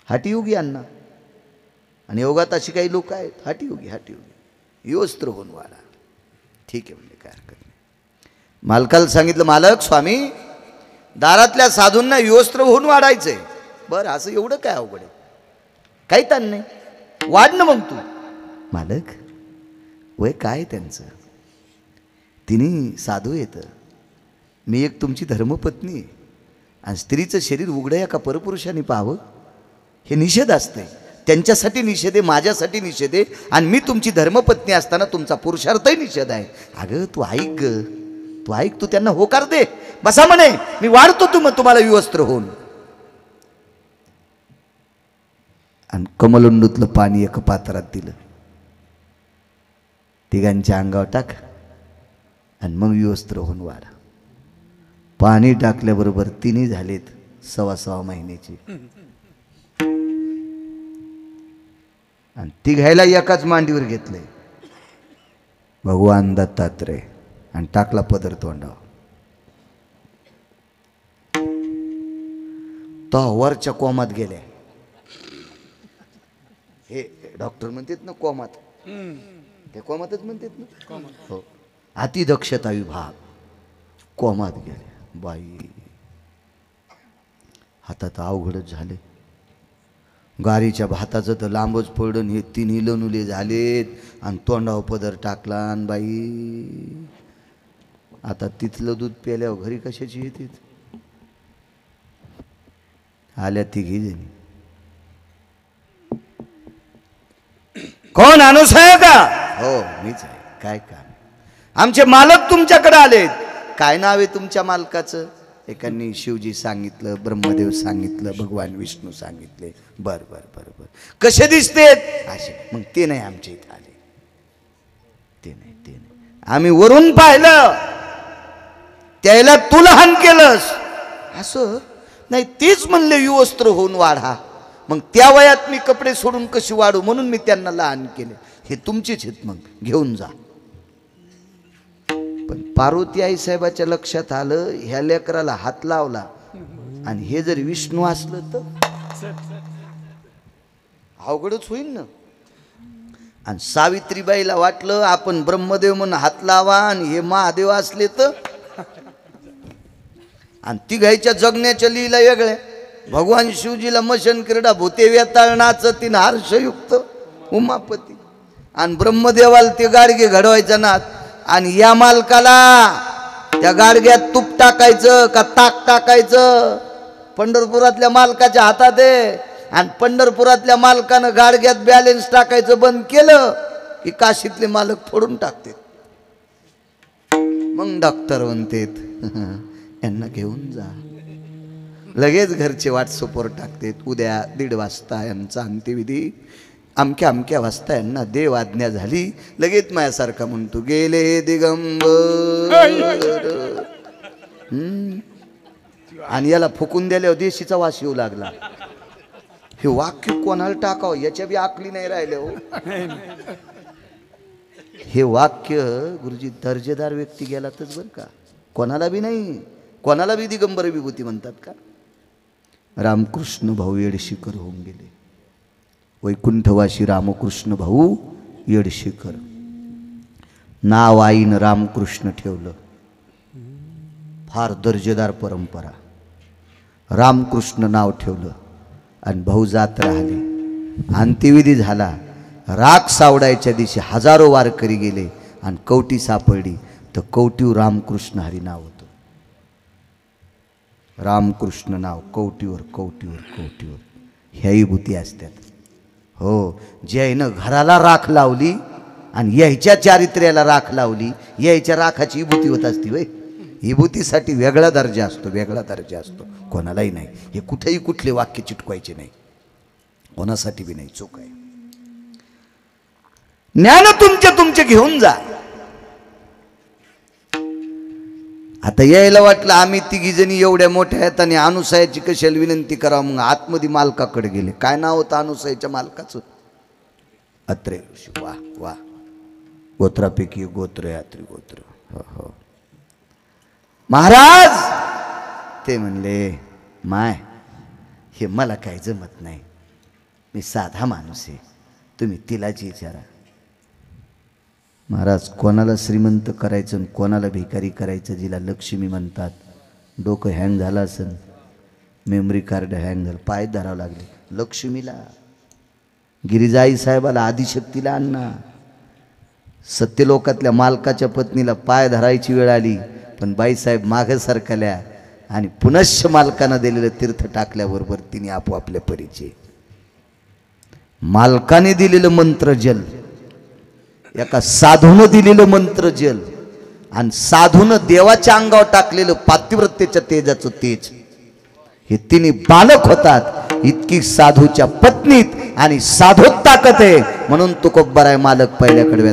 Speaker 1: हाटीयोगी अण्णा. आणि योगात अशी काही लोक आहेत हाटीयोगी हाटीयोगी. विवस्त्र होऊन वाढा. ठीक आहे म्हणजे काय हरकत नाही. मालकाला सांगितलं मालक स्वामी दारातल्या साधूंना विवस्त्र होऊन वाढायचंय. बरं असं एवढं काय अवघड आहे. काही ताण नाही. वाढ ना मग तू. मालक वय काय त्यांचं. तिने साधू येतं. मी एक तुमची धर्मपत्नी आहे आणि स्त्रीचं शरीर उघडं एका परपुरुषाने पाहावं हे निषेध असते. त्यांच्यासाठी निषेध आहे. माझ्यासाठी निषेध आहे. आणि मी तुमची धर्मपत्नी असताना तुमचा पुरुषार्थही निषेध आहे. अगं तू ऐक ग. तू ऐक. तू त्यांना होकार दे. बसा म्हणे मी वाढतो तुम्हाला विवस्त्र होऊन. आणि कमलुंडूतलं पाणी एका पात्रात दिलं. तिघांच्या अंगावर टाक आणि मग विवस्त्र होऊन वाढा. पाणी टाकल्याबरोबर 3 झालेत 6.25 महिन्याची. आणि तिघायला एकाच मांडीवर घेतलंय भगवान दत्तात्रय आणि टाकला पदर तोंडावर. तो वरच्या कोमात गेल्या. हे डॉक्टर म्हणतात ना कोमात. ते कोमातच म्हणतात ना. हो अतिदक्षता विभाग कोमात गेले. बाई हातात अवघडच झाले. गारीच्या भाताचं तर लांबच पडून हे 3 लनुले झालेत आणि तोंडावर पदर टाकला. आणि बाई आता तिथलं दूध प्याल्यावर घरी कशाची येते. आल्या 3 जणी. कोण अनुस आहे का. हो मीच आहे. काय काम. आमचे मालक तुमच्याकडे आलेत. काय नाव आहे तुमच्या मालकाचं. एकांनी शिवजी सांगितलं. ब्रह्मदेव सांगितलं. भगवान विष्णू सांगितले. बर बर बर बर. कसे दिसतेत असे. मग ते नाही आमच्या इथे आले. ते नाही आम्ही वरून पाहिलं त्याला तू लहान केलंस असं नाही. तेच म्हणले विवस्त्र होऊन वाढा. मग त्या वयात मी कपडे सोडून कशी वाढू म्हणून मी त्यांना लहान केले. हे तुमचेच आहेत मग घेऊन जा. पण पार्वती आई साहेबाच्या लक्षात आलं ह्या लेकराला हात लावला आणि हे जर विष्णू असलं तर अवघडच होईल ना. आणि सावित्रीबाईला वाटलं आपण ब्रह्मदेव म्हणून हात लावा आणि हे महादेव असले तर. आणि तिघाईच्या जगण्याच्या लीला वेगळ्या. भगवान शिवजीला मशन क्रीडा भूते वेताळनाचं 3 हर्षयुक्त उमापती. आणि ब्रह्मदेवाला ते गाडगे घडवायचा नाथ. आणि या मालकाला त्या गाडग्यात तूप टाकायचं का ताक टाकायचं पंढरपुरातल्या मालकाच्या हातात आहे. आणि पंढरपुरातल्या मालकानं गाडग्यात बॅलेन्स टाकायचं बंद केलं की काशीतले मालक फोडून टाकते. मग डॉक्टर म्हणतेत यांना घेऊन जा. लगेच घरचे व्हॉट्सअपवर टाकते, उद्या 1:30 वाजता यांचा अंत्यविधी, अमक्या अमक्या वाजता यांना देव आज्ञा झाली. लगेच माझ्यासारखा म्हणतो गेले दिगंबर. आणि याला फुकून दिल्यावर देशीचा वास येऊ लागला. हे वाक्य कोणाला टाकावं याच्या बी आकली नाही राहिले हो. हे वाक्य गुरुजी दर्जेदार व्यक्ती गेलातच बरं का, कोणाला बी नाही. कोणाला बी दिगंबर विभूती म्हणतात का? रामकृष्ण भाऊ येडशीकर होऊन गेले. वैकुंठवासी रामकृष्ण भाऊ येडशीकर. नाव आईनं रामकृष्ण ठेवलं. फार दर्जेदार परंपरा. रामकृष्ण नाव ठेवलं आणि भाऊ जात राहिले. अंत्यविधी झाला. राख सावडायच्या दिवशी हजारो वारकरी गेले आणि कवटी सापडली तर कवटीवर रामकृष्ण हरी नाव होतं. रामकृष्ण नाव कवटीवर कवटीवर कवटीवर. ह्या विभूती असतात हो. ज्यानं घराला राख लावली आणि यायच्या चारित्र्याला राख लावली, यायच्या राखाची विभूती होत असती वय. विभूतीसाठी वेगळा दर्जा असतो, वेगळा दर्जा असतो. कोणालाही नाही. हे कुठेही कुठले वाक्य चिटकवायचे नाही, कोणासाठी बी नाही. चूक आहे. ज्ञान तुमचे घेऊन जा. आता यायला वाटलं आम्ही तिघी जणी एवढ्या मोठ्या आहेत आणि अनुसयाची कशाला विनंती करावं. मग आतमध्ये मालकाकडे गेले. काय नाव होतं अनुसयाच्या मालकाचं? अत्रे ऋषी. वा वा. गोत्रापैकी गोत्र यात्री गोत्र. हो हो. महाराज ते म्हणले माय हे मला काही जमत नाही, मी साधा माणूस आहे, तुम्ही तिलाच विचारा. महाराज कोणाला श्रीमंत करायचं आणि कोणाला भिकारी करायचं, जिला लक्ष्मी म्हणतात. डोकं हँग झालं असेल, मेमरी कार्ड हँग झालं, पाय धरावं लागले. लक्ष्मीला, गिरिजाई साहेबाला, आदिशक्तीला अण्णा, सत्यलोकातल्या मालकाच्या पत्नीला पाय धरायची वेळ आली पण बाईसाहेब मागे सरकल्या आणि पुनश्च मालकानं दिलेलं तीर्थ टाकल्याबरोबर तिने आपोआपल्या परिचय. मालकाने दिलेलं मंत्र जल, एका साधूनं दिलेलं मंत्र जल आणि साधूनं देवाच्या अंगावर टाकलेलं पातिव्रत्येच्या तेजाचं तेज, हे तिन्ही बालक होतात. इतकी साधूच्या पत्नीत आणि साधूत ताकद आहे म्हणून तुकोबराय मालक पहिल्याकडे.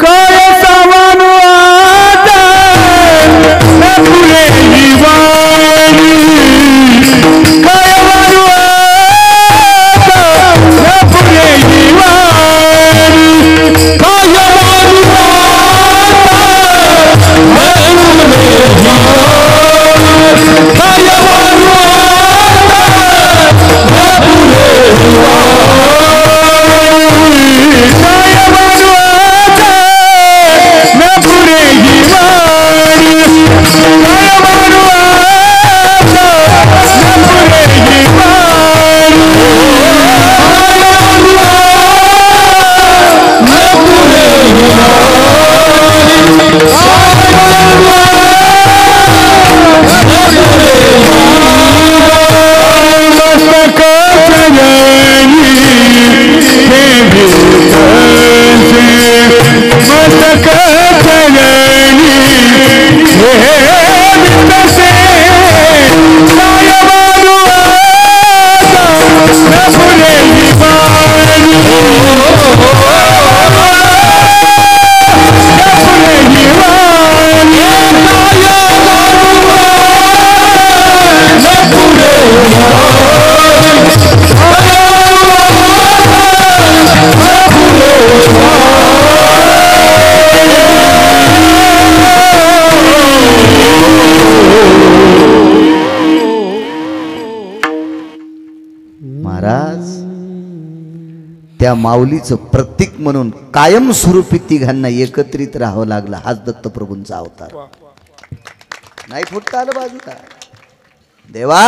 Speaker 1: त्या माऊलीचं प्रतीक म्हणून कायमस्वरूपी तिघांना एकत्रित राहावं लागलं. हाच दत्तप्रभूंचा अवतार. नाही फुटता आलं बाजूला. देवा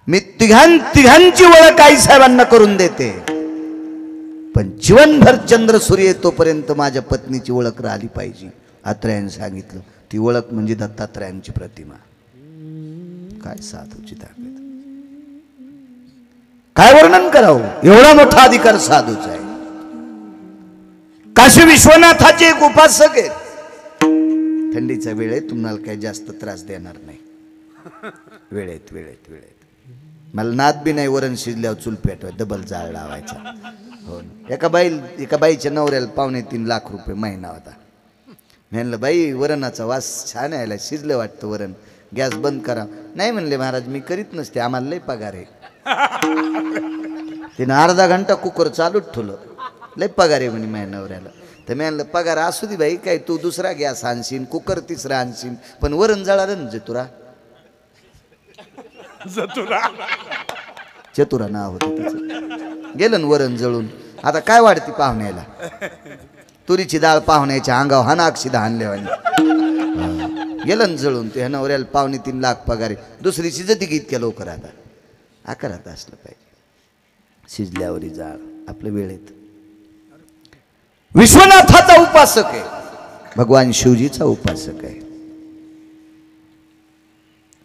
Speaker 1: मी तिघांची ओळख आई साहेबांना करून देते, पण जीवनभर चंद्र सूर्य येतोपर्यंत माझ्या पत्नीची ओळख राहिली पाहिजे. आत्रेयाने सांगितलं. ती ओळख म्हणजे दत्तात्रयांची प्रतिमा. काय साधूची ताकद, काय वर्णन करावं. एवढा मोठा अधिकार साधूचा आहे. काशी विश्वनाथाचे एक उपासक आहेत. थंडीचा वेळ आहे, तुम्हाला काही जास्त त्रास देणार नाही. वेळेत वेळेत वेळेत. मला नाद बी नाही वरण शिजल्यावर चूल पेटवाय डबल जाळ लावायचा. हो, एका बाईच्या नवऱ्याला 2.5 लाख रुपये महिना होता. म्हणलं बाई वरणाचा वास छान यायला, शिजलं वाटतं वरण, गॅस बंद करा. नाही म्हणले महाराज मी करीत नसते, आम्हाला लय पगार आहे. तिनं अर्धा घंटा कुकर चालूच ठेवलं. लय पगार आहे म्हणे माझ्या नवऱ्याला. तर मी म्हणलं पगार असू दे बाई, काय तू दुसरा गॅस आणशील, कुकर तिसरा आणशील, पण वरण जळालं ना तुरा. चतुरा नाव होतं तिचं. गेलं ना वरण जळून. आता काय वाढती पाहुण्याला, तुरीची डाळ पाहुण्याच्या अंगावर हानाक्षिदा आणल्यावानी गेलं ना जळून. ते नवऱ्याला 2.5 लाख पगार आहे, दुसरी शिजती की इतक्या लवकर. आता आकारात असलं पाहिजे, शिजल्यावरी जाळ आपल्या वेळेत. विश्वनाथाचा उपासक आहे, भगवान शिवजीचा उपासक आहे.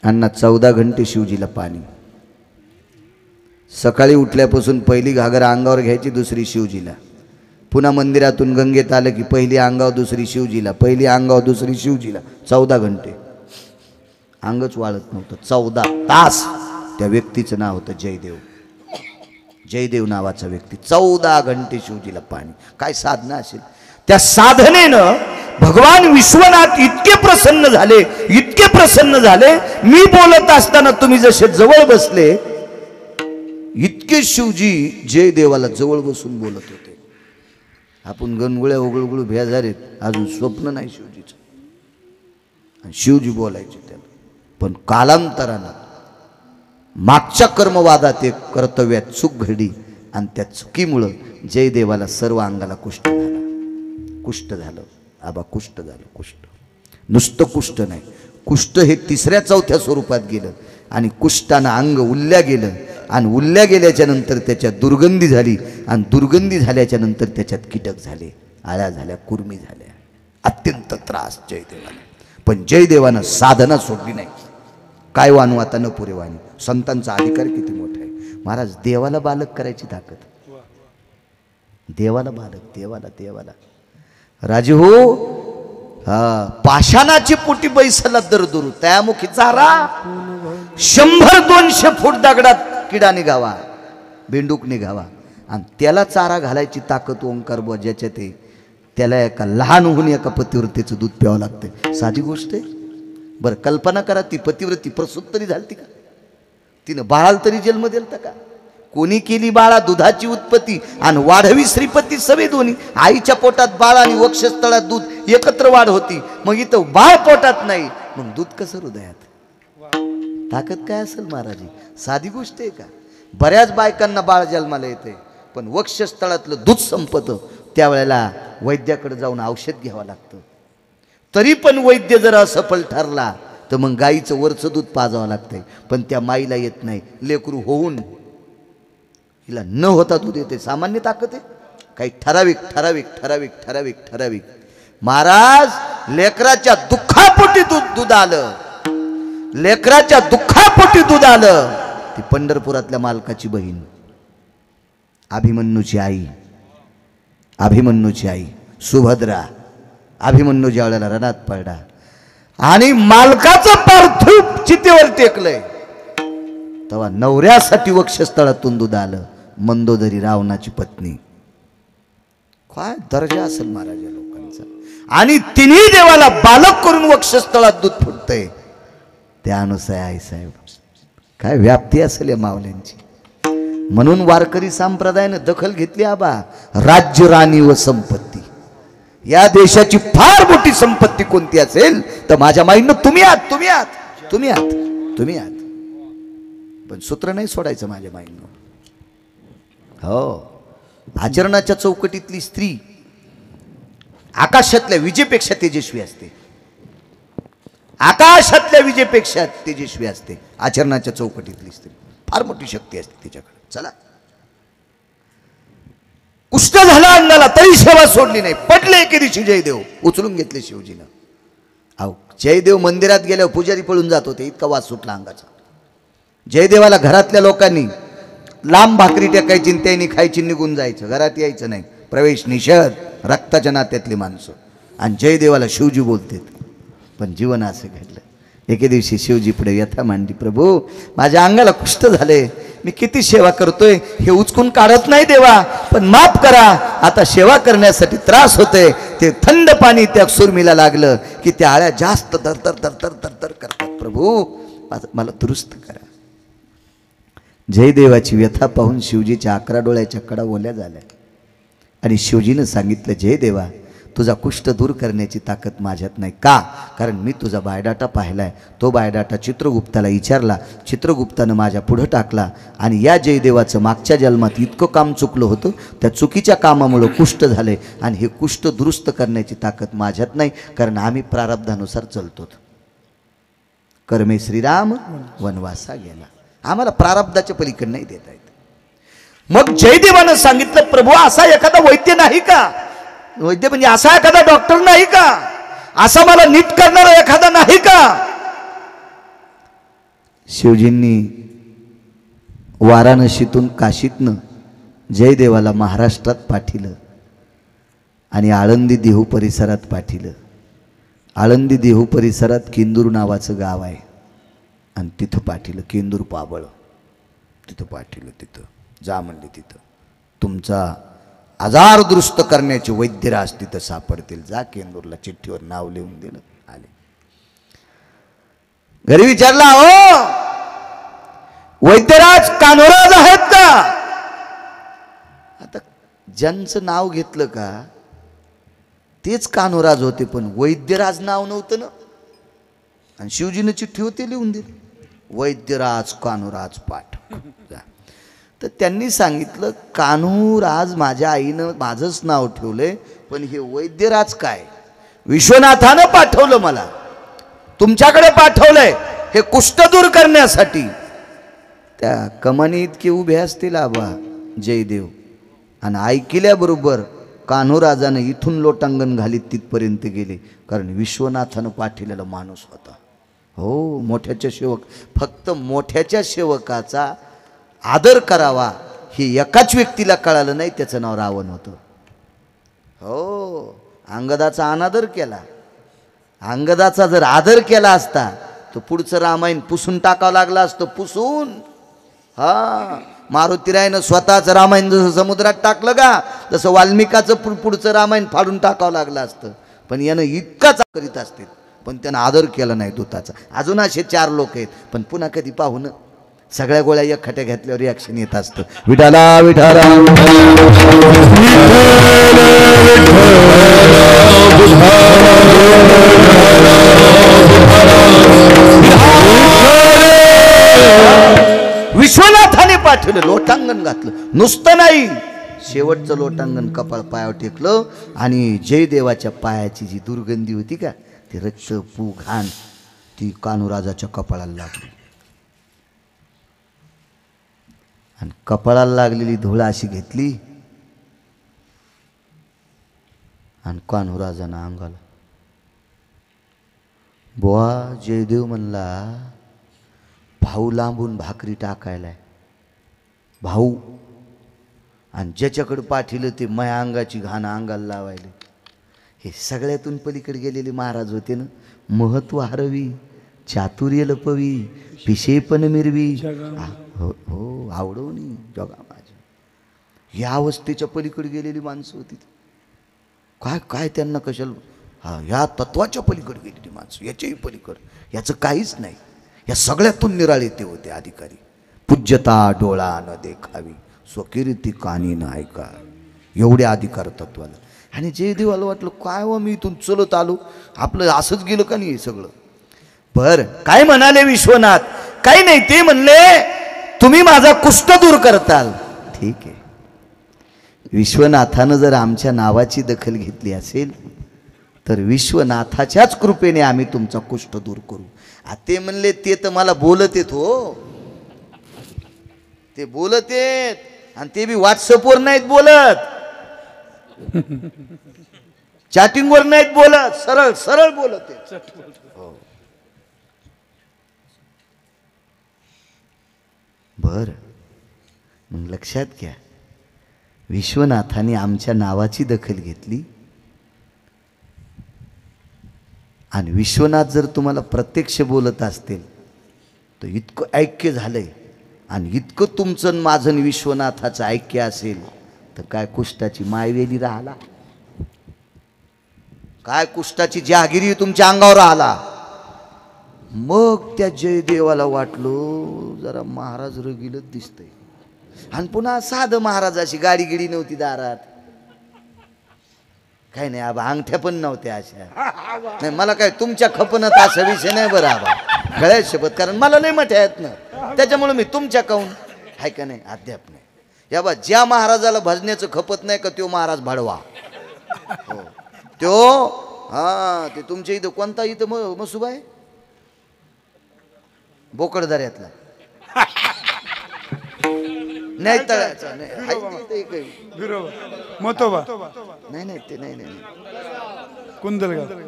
Speaker 1: अण्णा 14 घंटे शिवजीला पाणी. सकाळी उठल्यापासून पहिली घागर अंगावर घ्यायची, दुसरी शिवजीला. पुन्हा मंदिरातून गंगेत आलं की पहिली अंगावर, दुसरी शिवजीला, पहिली अंगावर, दुसरी शिवजीला. 14 घंटे अंगच वाळत नव्हतं. 14 तास. त्या व्यक्तीचं नाव होतं जयदेव. जयदेव नावाचा व्यक्ती 14 घंटे शिवजीला पाणी. काय साधना असेल. त्या साधनेनं भगवान विश्वनाथ इतके प्रसन्न झाले, इतके प्रसन्न झाले. मी बोलत असताना तुम्ही जसे जवळ बसले, इतके शिवजी जयदेवाला जवळ बसून बोलत होते. आपण गणगुळ्या उघळुगळू भेजारेत, अजून स्वप्न नाही शिवजीचं. आणि शिवजी बोलायचे त्याला. पण कालांतरानं मागच्या कर्मवादात एक कर्तव्यात चूक घडली, आणि त्या चुकीमुळं जयदेवाला सर्व अंगाला कुष्ठ झालं. कुष्ठ झालं आबा, कुष्ठ झालं. कुष्ठ नुसतं कुष्ठ नाही, कुष्ठ हे 3ऱ्या-4थ्या स्वरूपात गेलं. आणि कुष्ठानं अंग उल्ल्या गेलं, आणि उल्ल्या गेल्याच्या नंतर त्याच्यात दुर्गंधी झाली, आणि दुर्गंधी झाल्याच्या नंतर त्याच्यात कीटक झाले, आळ्या झाल्या, कुर्मी झाल्या. अत्यंत त्रास जयदेवाला. पण जयदेवानं साधना सोडली नाही. काय वानू आता न पुरे वाणी. संतांचा अधिकार किती मोठा आहे महाराज. देवाला बालक करायची ताकद. देवाला बालक, देवाला देवाला राजे हो. हा, पाषाणाची पोटी बैसला दरदुरू, त्यामुखी चारा 100-200 फूट दगडात किडा निघावा, बेंडूक निघावा, आणि त्याला चारा घालायची ताकद ओंकार बुवा ज्याच्यात आहे, त्याला एका लहानहून एका पतिव्रतेचं दूध प्यावं लागतं. साधी गोष्ट आहे. बरं कल्पना करा, ती पतिव्रती प्रसूत तरी झालती का? तिनं बाळाला तरी जन्म दिलता का? कोणी केली बाळा दुधाची उत्पत्ती आणि वाढवी श्रीपती सवे दोन्ही. आईच्या पोटात बाळ आणि वक्षस्थळात दूध एकत्र वाढ होती. मग इथं बाळ पोटात नाही, मग दूध कसं हृदयात? ताकद काय असेल महाराजी. साधी गोष्ट आहे का? बऱ्याच बायकांना बाळ जन्माला येते, पण वक्षस्थळातलं दूध संपतं, त्यावेळेला वैद्याकडे जाऊन औषध घ्यावं लागतं. तरी पण वैद्य जर असफल ठरला तर मग गाईचं वरचं दूध पाजावं लागतंय. पण त्या माईला येत नाही. लेकरू होऊन हिला न होता दूध येते. सामान्य ताकद आहे. काही ठराविक ठराविक ठराविक ठराविक ठराविक. महाराज लेकराच्या दुःखापोटी दूध आलं. लेकराच्या दुःखापोटी दूध आलं. ती पंढरपुरातल्या मालकाची बहीण, अभिमन्यूची आई, अभिमन्यूची आई सुभद्रा. अभिमन्यू ज्या वेळेला रणात पडला आणि मालकाचं पार्थिव चितेवर टेकलंय, तेव्हा नवऱ्यासाठी वक्षस्थळातून दूध आलं. मंदोदरी रावणाची पत्नी. काय दर्जा असेल महाराज या लोकांचा. आणि तिन्ही देवाला बालक करून वक्षस्थळात दूध फुटतंय. त्यानुसार आई साहेब काय व्याप्ती असेल या मावल्यांची. म्हणून वारकरी संप्रदायानं दखल घेतली. आबा राज्य, राणी व संपत्ती. या देशाची फार मोठी संपत्ती कोणती असेल तर माझ्या माईनं तुम्ही आहात, तुम्ही आहात, तुम्ही आहात, तुम्ही आहात. पण सूत्र नाही सोडायचं माझ्या माईनं. हो, आचरणाच्या चौकटीतली स्त्री आकाशातल्या विजेपेक्षा तेजस्वी असते. आकाशातल्या विजेपेक्षा तेजस्वी असते आचरणाच्या चौकटीतली स्त्री. फार मोठी शक्ती असते तिच्याकडे. चला, कुष्ठ झाला अंगाला तरी सेवा सोडली नाही. पडले एके दिवशी जयदेव, उचलून घेतले शिवजीनं. अहो जयदेव मंदिरात गेल्यावर पुजारी पळून जात होते, इतका वास सुटला अंगाचा. जयदेवाला घरातल्या लोकांनी लांब भाकरी टेकायची, त्यांनी खायची, निघून जायचं, घरात यायचं नाही. प्रवेश निषेध. रक्ताच्या नात्यातली माणसं. आणि जयदेवाला शिवजी बोलतेत. पण जीवन असं घडलं. एके दिवशी शिवजी पुढे व्यथा मांडली, प्रभू माझ्या अंगाला कुष्ठ झाले, मी किती सेवा करतोय, हे उचकून काढत नाही देवा, पण माफ करा, आता सेवा करण्यासाठी त्रास होते. ते थंड पाणी त्या सुरमीला लागलं की त्या आळ्या जास्त दरदर दरदर दरदर करतात. प्रभू मला दुरुस्त करा. जयदेवाची व्यथा पाहून शिवजीच्या 11 डोळ्याच्या कडा ओल्या झाल्या आणि शिवजीनं सांगितलं, जयदेवा तुझा कुष्ठ दूर करण्याची ताकद माझ्यात नाही. का? कारण मी तुझा बायोडाटा पाहिलाय. तो बायोडाटा चित्रगुप्ताला विचारला, चित्रगुप्तानं माझ्या पुढं टाकला आणि या जयदेवाचं मागच्या जन्मात इतकं काम चुकलं होतं, त्या चुकीच्या कामामुळं कुष्ठ झाले आणि हे कुष्ठ दुरुस्त करण्याची ताकद माझ्यात नाही, कारण आम्ही प्रारब्धानुसार चालतो. कर्मे श्रीराम वनवासा गेला, आम्हाला प्रारब्धाच्या पलीकडे नाही देता येत. मग जयदेवानं सांगितलं, प्रभू असा एखादा वैद्य नाही का? वैद्य म्हणजे असा एखादा डॉक्टर नाही का? असा मला नीट करणारा एखादा नाही का? शिवजींनी वाराणसीतून काशीतनं जयदेवाला महाराष्ट्रात पाठिलं आणि आळंदी देहू परिसरात पाठिलं. आळंदी देहू परिसरात केंदूर नावाचं गाव आहे आणि तिथं पाठिलं, केंदूर पाबळ तिथं पाठिलं. तिथं जा म्हणले, तिथं तुमचा आजार दुरुस्त करण्याचे वैद्यराज तिथं सापडतील, जा केंदूरला. चिठ्ठीवर नाव लिहून दिलं, आले. घरी विचारला, हो वैद्यराज कान्होराज आहेत का? आता ज्यांचं नाव घेतलं का तेच कान्होराज होते, पण वैद्यराज नाव नव्हतं ना. आणि शिवजीनं चिठ्ठी होती लिहून दिली, वैद्यराज कान्होराज पाठक. तर त्यांनी सांगितलं, कान्होराज माझ्या आईनं माझंच नाव ठेवलंय, पण हे वैद्यराज काय? विश्वनाथानं पाठवलं, मला तुमच्याकडे पाठवलंय हे कुष्ठ दूर करण्यासाठी. त्या कमानी इतके उभे असतील आबा जयदेव, आणि ऐकल्याबरोबर कान्होराजानं इथून लोटांगण घालीत तिथपर्यंत गेले, कारण विश्वनाथानं पाठवलेला माणूस होता. हो, मोठ्याच्या सेवक, फक्त मोठ्याच्या सेवकाचा आदर करावा हे एकाच व्यक्तीला कळालं नाही, त्याचं नाव रावण होतं. हो, अंगदाचा अनादर केला. अंगदाचा जर आदर केला असता तर पुढचं रामायण पुसून टाकावं लागलं असतं, पुसून. हा, मारुतीरायनं स्वतःचं रामायण जसं समुद्रात टाकलं का, तसं वाल्मिकाचं पुढचं रामायण फाडून टाकावं लागलं असतं. पण यानं इतकाच करीत असते, पण त्यानं आदर केला नाही दूताचा. अजून असे 4 लोक आहेत, पण पुन्हा कधी पाहून सगळ्या गोळ्या एक खट्या घेतल्यावर रिॲक्शन येत असतं. विठाला विठाला विश्वनाथाने पाठवलं, लोटांगण घातलं. नुसतं नाही, शेवटचं लोटांगण कपाळ पायावर टेकलं आणि जयदेवाच्या पायाची जी दुर्गंधी होती का, ती रक्त पू घाण ती कान्होराजाच्या कपाळाला लागली. आणि कपाळाला लागलेली धूळ अशी घेतली आणि कान्होराजानं अंगाला. बुवा जयदेव म्हणला, भाऊ लांबून भाकरी टाकायलाय, भाऊ, आणि ज्याच्याकडे पाठिलं ते माया अंगाची घाण अंगाला लावायले. हे सगळ्यातून पलीकडे गेलेले महाराज होते ना. महत्व हरवी, चातुर्य लपवी, पिशेपण मिरवी, हो हो आवडवणी जगा माझी, या अवस्थेच्या पलीकडे गेलेली माणसं होती. काय काय त्यांना कशाला, हा, ह्या तत्वाच्या पलीकडे गेलेली माणसं, याच्याही पलीकडे, याचं काहीच नाही. या सगळ्यातून निराळे ते होते अधिकारी. पूज्यता डोळा न देखावी, स्वकीर्ती कानी न ऐका, एवढ्या अधिकार तत्वाला. आणि जयदेवाला वाटलं, काय व मी इथून चलत आलो, आपलं असंच गेलं का नाही हे सगळं. बर काय म्हणाले विश्वनाथ? काही नाही, ते म्हणले तुम्ही माझा कुष्ठ दूर करताल. ठीक आहे, विश्वनाथानं जर आमच्या नावाची दखल घेतली असेल तर विश्वनाथाच्याच कृपेने आम्ही तुमचा कुष्ठ दूर करू. ते म्हणले, ते तर मला बोलत येत, हो ते बोलत येत, आणि ते बी व्हॉट्सअपवर नाहीत बोलत, चॅटिंगवर नाहीत बोलत, सरळ सरळ बोलत आहेत. हो, बर, मग लक्षात घ्या, विश्वनाथाने आमच्या नावाची दखल घेतली आणि विश्वनाथ जर तुम्हाला प्रत्यक्ष बोलत असतील तर इतकं ऐक्य झालंय आणि इतकं तुमचं आणि माझं आणि विश्वनाथाचं ऐक्य असेल तर काय कुष्ठाची मायवेली राहिला, काय कुष्ठाची जहागिरी तुमच्या अंगावर आला. मग त्या जयदेवाला वाटलो जरा महाराज रगीलच दिसतंय. आणि पुन्हा साधं महाराजाची गाडी गिडी नव्हती दारात, काही नाही आबा, अंगठ्या पण नव्हत्या अशा. नाही मला काय तुमच्या खपनत असा विषय नाही बरं आबा, गळ्यात शपथ, कारण मला नाही मोठ्या आहेत ना, त्याच्यामुळे मी तुमच्या काहून आहे का नाही अद्याप नाही. या बा ज्या महाराजाला भजण्याचं खपत नाही का तो महाराज भाडवा. हो त्यो, हा ते तुमच्या इथं कोणता इथं मसुबा आहे बोकडदऱ्यातला, नाही तळाचा नाही,
Speaker 2: मोतोबा
Speaker 1: नाही नाही ते नाही नाही
Speaker 2: कुंदलगाव.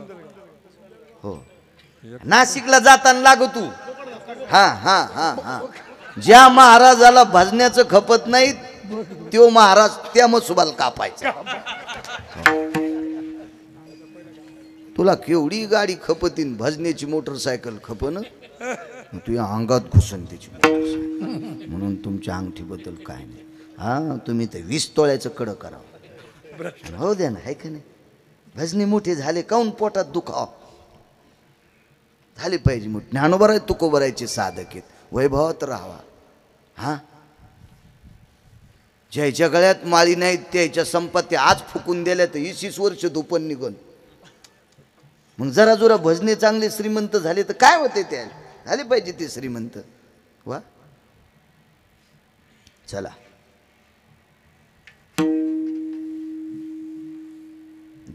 Speaker 1: हो नाशिकला जाताना लागू तू. हा हा हा हा ज्या महाराजाला भजण्याचं खपत नाही तो महाराज त्या मसुबाला कापायचा. तुला केवढी गाडी खपतीन, भजण्याची मोटरसायकल खपन तुझ्या अंगात घुसन त्याची मोटरसायकल. म्हणून तुमच्या अंगठीबद्दल काय नाही. हा तुम्ही ते 20 तोळ्याचं कडं करावं. हो द्या ना, आहे का नाही. भजनी मोठे झाले काऊन पोटात दुखाव झाले पाहिजे. मोठे ज्ञानोबर आहे तुकोबरायचे साधक आहेत, वैभवात राहावा. हा ज्याच्या गळ्यात माळी नाही त्याच्या संपत्ती आज फुकून दिल्या तर 20 वर्ष धुपन निघून. मग जरा जोरा भजने चांगले श्रीमंत झाले तर काय होते, त्या झाले पाहिजे ते श्रीमंत. वा चला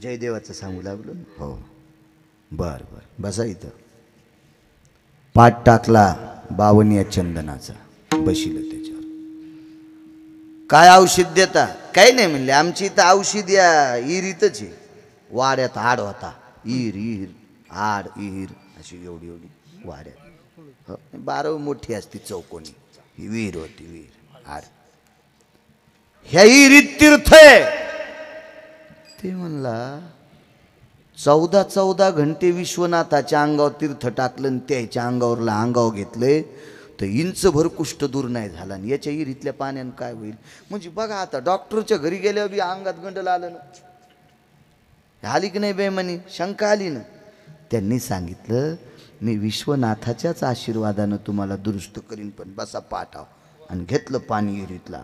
Speaker 1: जयदेवाचं सांगू लागलो. हो बर बर बसा इथं. पाठ टाकला 52 चंदनाचा, बशिल त्याच्यावर. काय औषध देता, काही नाही म्हणले. आमची इथं औषध या इरीतच आहे. वाड्यात आड होता, इर इर आड इर अशी एवढी एवढी वाड्यात. हो 12 मोठी असती चौकोनी, ही विहीर होती, विहीर आड. ह्या इरीत तीर्थ आहे. ते म्हणला 14 घंटे विश्वनाथाच्या अंगावर तीर्थ टाकलं आणि त्याच्या अंगावरला अंगावर घेतलंय तर इंचभर कुष्ठ दूर नाही झाला. आणि याच्या इरीतल्या पाण्यानं काय होईल. म्हणजे बघा आता डॉक्टरच्या घरी गेल्यावर बी अंगात गंडल आलं ना, आली की नाही बेमानी, शंका आली ना. त्यांनी सांगितलं मी विश्वनाथाच्याच आशीर्वादानं तुम्हाला दुरुस्त करीन, पण बसा पाठाव. आणि घेतलं पाणी इरीतला.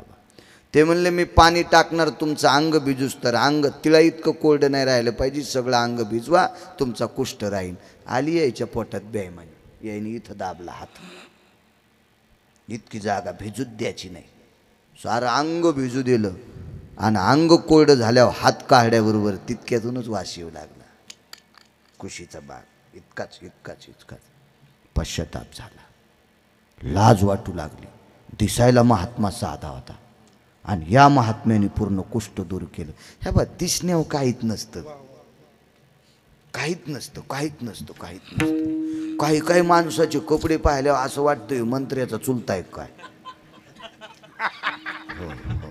Speaker 1: ते म्हणले मी पाणी टाकणार तुमचं अंग भिजूस तर. अंग तिळा इतकं कोरडं नाही राहिलं पाहिजे, सगळं अंग भिजवा तुमचा कुष्ठ राहील. आली यायच्या पोटात बेमानी, यायने इथं दाबला हात. इतकी जागा भिजूच द्यायची नाही, सारं अंग भिजू दिलं. आणि अंग कोरडं झाल्यावर हात काढल्याबरोबर तितक्यातूनच वास येऊ लागला. कुशीचा बाग इतकाच इतकाच इतकाच. पश्चाताप झाला, लाज वाटू लागली. दिसायला महात्मा साधा होता आणि या महात्म्याने पूर्ण कुष्ठ दूर केलं. ह्या बा दिसण्यावर काहीच नसतं, काहीच नसतं, काहीच नसतं, काहीच नसतं. काही काही माणसाचे कपडे पाहिल्यावर असं वाटतंय मंत्र्याचा चुलताय काय. हो हो.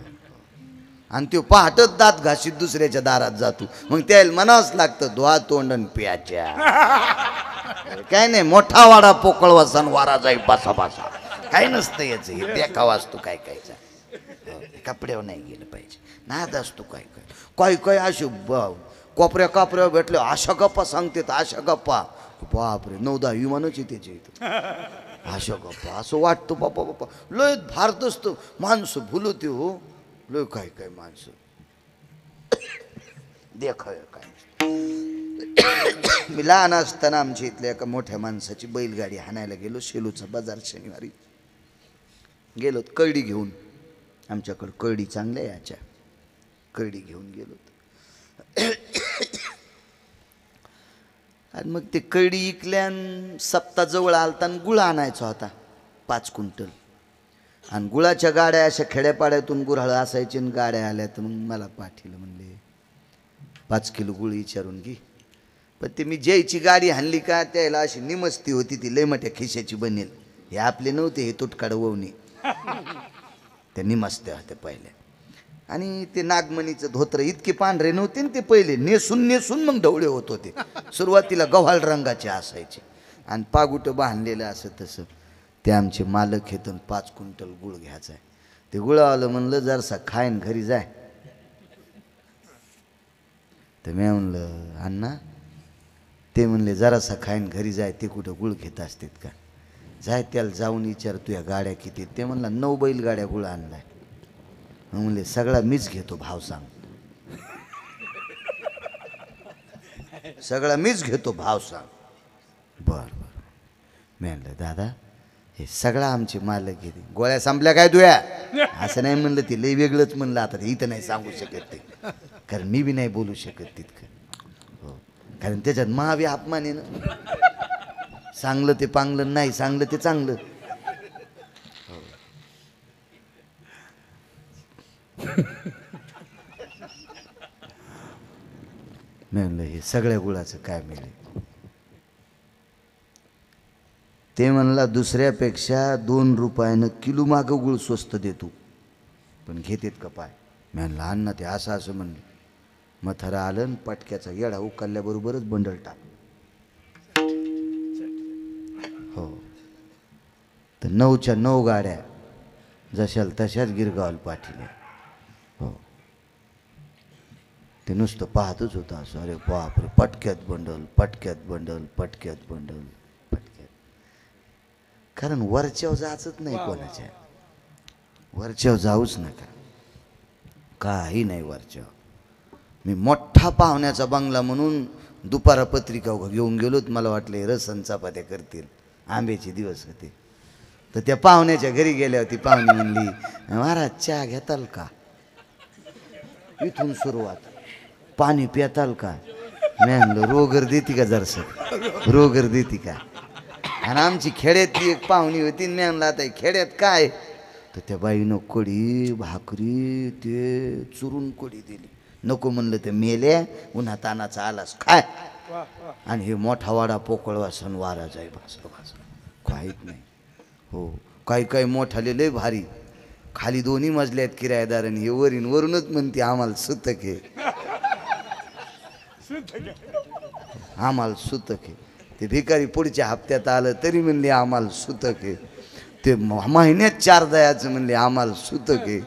Speaker 1: आणि तो पहाटच दात घासीत दुसऱ्याच्या दारात जातो. मग त्याला म्हणावंच लागतं धुवा तोंडन प्याच्या. काय नाही, मोठा वाडा पोकळ वासा वारा जाई बासा बासा. काय नसतं याचं, हे देखावा असतो काय कायचा. कपड्यावर नाही गेलं पाहिजे, नाद असतो काय काय. काही काही असे कोपऱ्या कापऱ्यावर भेटले अशा गप्पा सांगतात, अशा गप्पा बापरे 9-10 विमानच आहे त्याच्या इथं. अशा गप्पा असं वाटतं बापा बापा लय भारत असतं. माणसं भुलते हो लय, काय काय माणसं देखाय काय. मी लहान असताना आमच्या इथल्या एका मोठ्या माणसाची बैलगाडी हाणायला गेलो. शेलूचा बाजार शनिवारी गेलो, कळडी घेऊन. आमच्याकडं कळडी चांगल्या याच्या, कळडी घेऊन गेलो. आणि मग ते कळडी इकल्यान सप्ताह जवळ आलता आणि गुळ आणायचा होता 5 क्विंटल. आणि गुळाच्या गाड्या अशा खेड्यापाड्यातून गुऱ्हाळ असायचे आणि गाड्या आल्या तर मग मला पाठीलं, म्हणले 5 किलो गुळ विचारून घे. पण ते मी ज्याची गाडी हाणली का त्याला अशी निमस्ती होती, ती लय मोठ्या खिशाची बनेल. हे आपले नव्हते, हे तुटकाड ववणी, त्या निमस्त्या होत्या पहिल्या. आणि ते नागमणीचं धोत्र इतके पांढरे नव्हते ना ते पहिले, नेसून नेसून मग ढवळे होत होते. सुरुवातीला गव्हाळ रंगाचे असायचे आणि पागुटं बांधलेलं असं तसं. ते आमचे मालक हेतून 5 क्विंटल गुळ घ्यायचा आहे. ते गुळावालं म्हणलं जरसा खायन घरी जाय. तर मी म्हणलं अण्णा, ते म्हणले जरासा खायन घरी जाय, ते कुठं गुळ घेत असतात का? जाय त्याला जाऊन विचार तुझ्या गाड्या किती. ते म्हणला 9 बैलगाड्या गुळ आणलाय. म्हणले सगळा मीच घेतो, भाव सांग. सगळा मीच घेतो, भाव सांग. बर बर. मी म्हणलं दादा हे सगळं आमचे मालक घेते. गोळ्या संपल्या काय तुया? असं नाही म्हणलं, ते लई वेगळंच म्हणलं. आता ते इथं नाही सांगू शकत ते, कारण मी बी नाही बोलू शकत तितकं. हो, कारण त्याच्यात महावी अपमान आहे ना. सांगलं ते पांगलं, नाही सांगलं ते चांगलं. हो. म्हणलं हे सगळ्या गुळाचं काय मिळेल? ते म्हणला दुसऱ्यापेक्षा 2 रुपयानं किलो मागं गुळ स्वस्त देतो, पण घेतेत का पाय? म्हणलं अण्णा ते असं असं म्हणलं. मथारा आलं आणि पटक्याचा येडा उकलल्याबरोबरच बंडल टाक. हो, तर 9च्या 9 गाड्या जशाल तशाच गिरगावला पाठील्या. हो, ते नुसतं पाहतच होतं असं. अरे बापरे, पटक्यात बंडल, पटक्यात बंडल, पटक्यात बंडल, पटक्यात. कारण वरच्यावर जायचंच नाही कोणाच्या, वरच्यावर जाऊच नका, काही नाही वरच्यावर. मी मोठा पाहुण्याचा बंगला म्हणून दुपारा पत्रिका घेऊन गेलोत. मला वाटलं रसन चपात्या करतील, आंब्याचे दिवस होते. तर त्या पाहुण्याच्या घरी गेल्यावर ती पाहुणी म्हणली महाराज चहा घेताल का? इथून सुरुवात, पाणी पिताल का? मी म्हणलं रोगर देते का जरसं, रोगर देते का? आणि आमची खेड्यातली एक पाहुणी होती. मी म्हणलं आता खेड्यात काय? तर त्या बाईनं कढी भाकरी ते चुरून कढी दिली. नको म्हणलं ते मेल्या उन्हा तानाचा आलास काय. आणि हे मोठा वाडा पोकळ वासन वारा जाई भासर भासर काहीच नाही. हो, काही काही मोठाले लय भारी, खाली 2 मजल्यात किरायदार आणि हे वरूनच म्हणते आम्हाला सुतक आहे, आम्हाला सुतक आहे. ते भिकारी पुढच्या हप्त्यात आलं तरी म्हणले आम्हाला सुतक आहे. ते महिन्यात 4 दयाचं म्हणले आम्हाला सुतक आहे.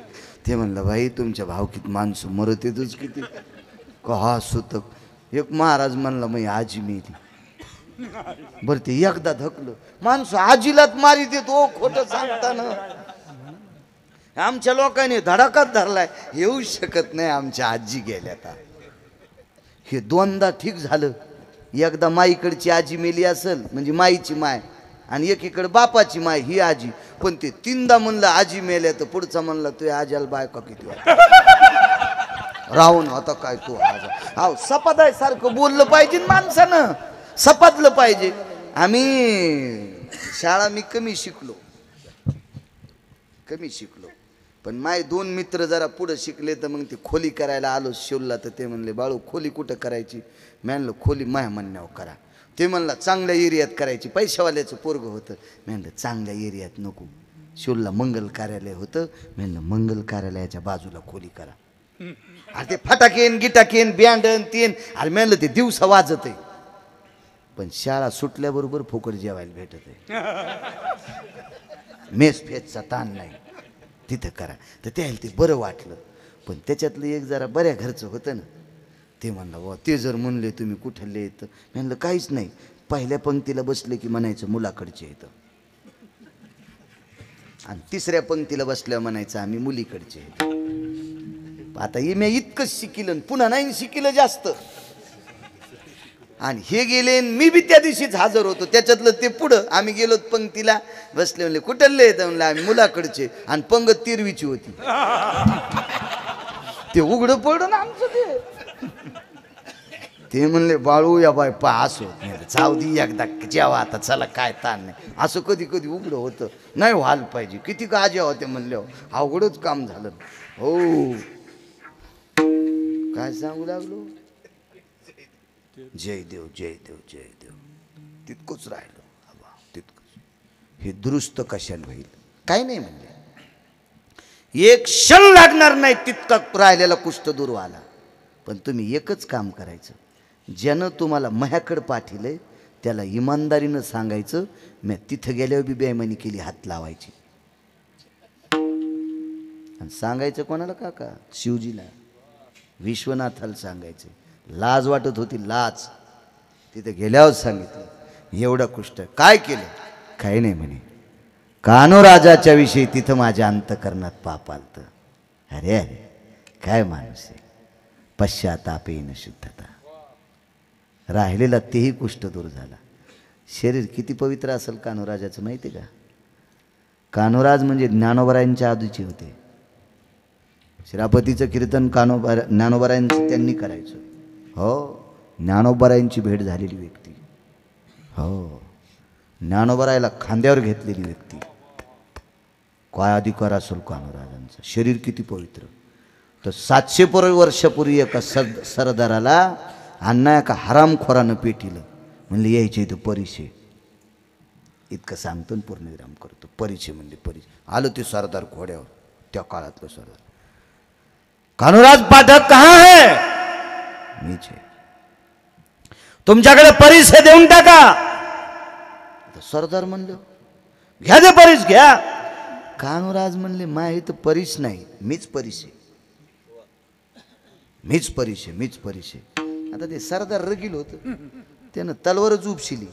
Speaker 1: ते म्हणलं भाई तुमच्या भावकीत माणसं मरत येतच किती का? हा सुतक. एक महाराज म्हणला मग आजी मेली. बरं ते एकदा धकलं माणसं आजीलाच मारी देतो. खोटं सांगताना आमच्या लोकांनी धडाकाच धरलाय. येऊ शकत नाही, आमच्या आजी गेल्या. आता हे 2दा ठीक झालं. एकदा माईकडची आजी मेली असेल म्हणजे माईची माय, आणि एकीकडे बापाची माय ही आजी. पण ते 3दा म्हणलं आजी मेल्या, तर पुढचा म्हणला तू आज्याला बायका किती राहून होता काय तू आजा. अहो सपादाय सारखं बोललं पाहिजे माणसानं, सपादलं पाहिजे. आम्ही शाळा मी कमी शिकलो, पण माय 2 मित्र जरा पुढं शिकले. तर मग ते खोली करायला आलो शिवला. तर ते म्हणले बाळू खोली कुठं करायची? मी म्हणलं खोली माया म्हणण्यावर करा. ते म्हणला चांगल्या एरियात करायची, पैशावाल्याचं पोरगं होतं. मी म्हणलं चांगल्या एरियात नको, शिवला मंगल कार्यालय होतं. मी म्हणलं मंगल कार्यालयाच्या बाजूला खोली करा. अरे ते फटाकेन गिटाकेन बँडन तीन, अरे मी म्हणलं ते दिवसा वाजत आहे, पण शाळा सुटल्याबरोबर फुकट जेवायला भेटत आहे. मेस फेसचा ताण नाही, तिथं करा. तर त्याला ते बरं वाटलं. पण त्याच्यातलं एक जरा बऱ्या घरचं होतं ना, ते म्हणलं वा ते जर म्हणले तुम्ही कुठले येतं? म्हणलं काहीच नाही, पहिल्या पंक्तीला बसले की म्हणायचं मुलाकडचे येतं, आणि 3ऱ्या पंक्तीला बसल्यावर म्हणायचं आम्ही मुलीकडचे येतं. आता हे मी इतकंच शिकिलं, पुन्हा नाही शिकिलं जास्त. आणि हे गेले, मी बी त्या दिवशीच हजर होतो. त्याच्यातलं ते पुढं आम्ही गेलो पंक्तीला बसले. म्हणले कुठले येतं? म्हणलं आम्ही मुलाकडचे, आणि पंगत 13वीची होती. ते उघडं पडलं ना आमचं. ते म्हणले बाळू या बाय पा असं जाऊ दे एकदा जेवा आता, चला काय ताण नाही. असं कधी कधी उघडं होतं, नाही व्हायला पाहिजे. किती गाज्या होते म्हणले, अवघडच काम झालं. हो काय सांगू लागलो? जय देव जय देव जय देव. तितकंच राहिलं, तितकंच. हे दुरुस्त कशाला होईल? काही नाही म्हणले. एक क्षण लागणार नाही तितका राहिलेला कुष्ठ दूर व्हायला. पण तुम्ही एकच काम करायचं, ज्यानं तुम्हाला माझ्याकडे पाठिलंय त्याला इमानदारीनं सांगायचं, मी तिथं गेल्यावर बी बेईमानी केली, हात लावायची. आणि सांगायचं कोणाला काका? शिवजीला, विश्वनाथाला सांगायचं. लाज वाटत होती, लाज. तिथे गेल्यावर सांगितलं एवढं कुष्ठ. काय केलं? काही नाही म्हणे. कान्होराजाच्या विषयी तिथं माझ्या अंतकरणात पाप आलतं. अरे अरे काय माणूस आहे, पश्चाताप येईन शुद्धता. राहिलेला तेही कुष्ठ दूर झाला. शरीर किती पवित्र असेल कान्होराजाचं माहिती आहे का? कान्होराज म्हणजे ज्ञानोबरायांच्या आधीचे होते. शिरापतीचं कीर्तन ज्ञानोबरायांचं त्यांनी करायचं. हो, ज्ञानोबरायांची भेट झालेली व्यक्ती. हो, ज्ञानोबरायला खांद्यावर घेतलेली व्यक्ती. काय अधिकार असेल कान्होराजांचं. शरीर किती पवित्र. तर 700 वर्षापूर्वी एका सरदाराला अण्णा एका हरामखोरानं पेटीलं. म्हणले यायचे इथं परिचय. इतकं सांगतो आणि पूर्णविराम करतो. परिचय म्हणजे परिचय. आलं ते सरदार घोड्यावर, त्या काळातलं सरदार. कान्होराज पाठक कहाँ है? मीच आहे. तुमच्याकडे परिचय देऊन टाका. सरदार म्हणलं घ्या दे परीस घ्या. कान्होराज म्हणले माय तर परीस नाही, मीच परीस आहे, मीच परीस आहे, मीच परीस आहे. आता ते सरदार रगील होतं, त्यानं तलवारच उपशिली.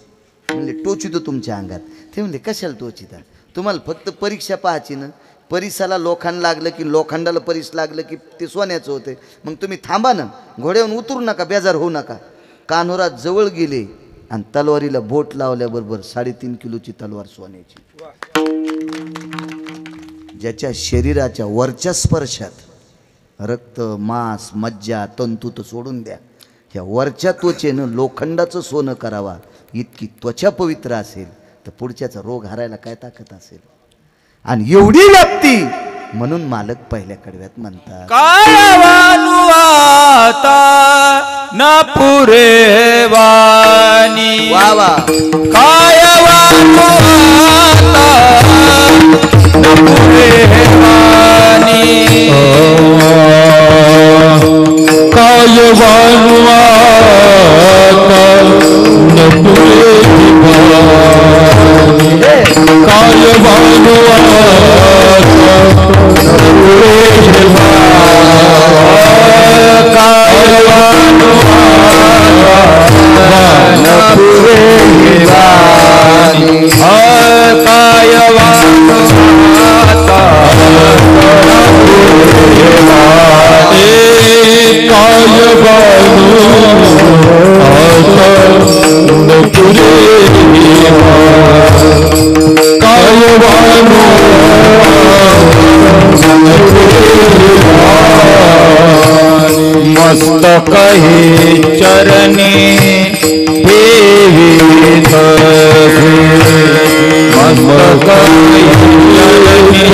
Speaker 1: म्हणले टोचितो तुमच्या अंगात. ते म्हणले कशाला टोचिता? तुम्हाला फक्त परीक्षा पाहायची ना. परीसाला लोखंड लागलं की, लोखंडाला परीस लागलं की ते सोन्याचं होते. मग तुम्ही थांबा ना, घोड्यावरून उतरू नका, बेजार होऊ नका. कान्होराज जवळ गेले आणि तलवारीला बोट लावल्याबरोबर 3.5 किलोची तलवार सोन्याची. ज्याच्या शरीराच्या वरच्या स्पर्शात रक्त, मांस, मज्जा, तंतू तर सोडून द्या, ह्या वरच्या त्वचेनं लोखंडाचं सोनं करावा इतकी त्वचा पवित्र असेल तर पुढच्याचा रोग हरायला काय ताकद असेल. आणि एवढी व्याप्ती म्हणून मालक पहिल्या कडव्यात म्हणतात,
Speaker 3: काय वालू आता न पुरे वाणी.
Speaker 1: वा वा.
Speaker 3: काय वालू आता न पुरे वाणी. काय वालू आता न पुरे वाणी. काय वालू मस्तक हे चरणी देवी धरे. मस्तक हे चरणी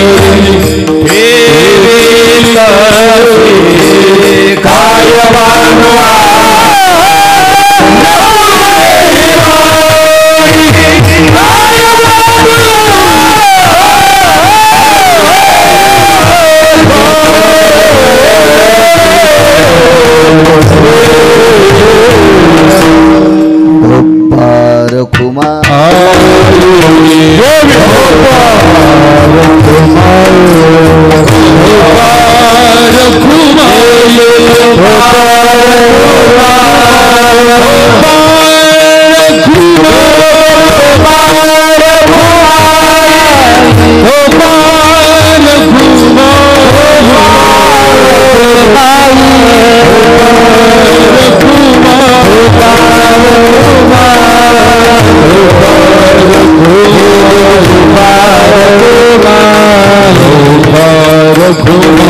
Speaker 3: देवी धरे. काय वालू Raghunath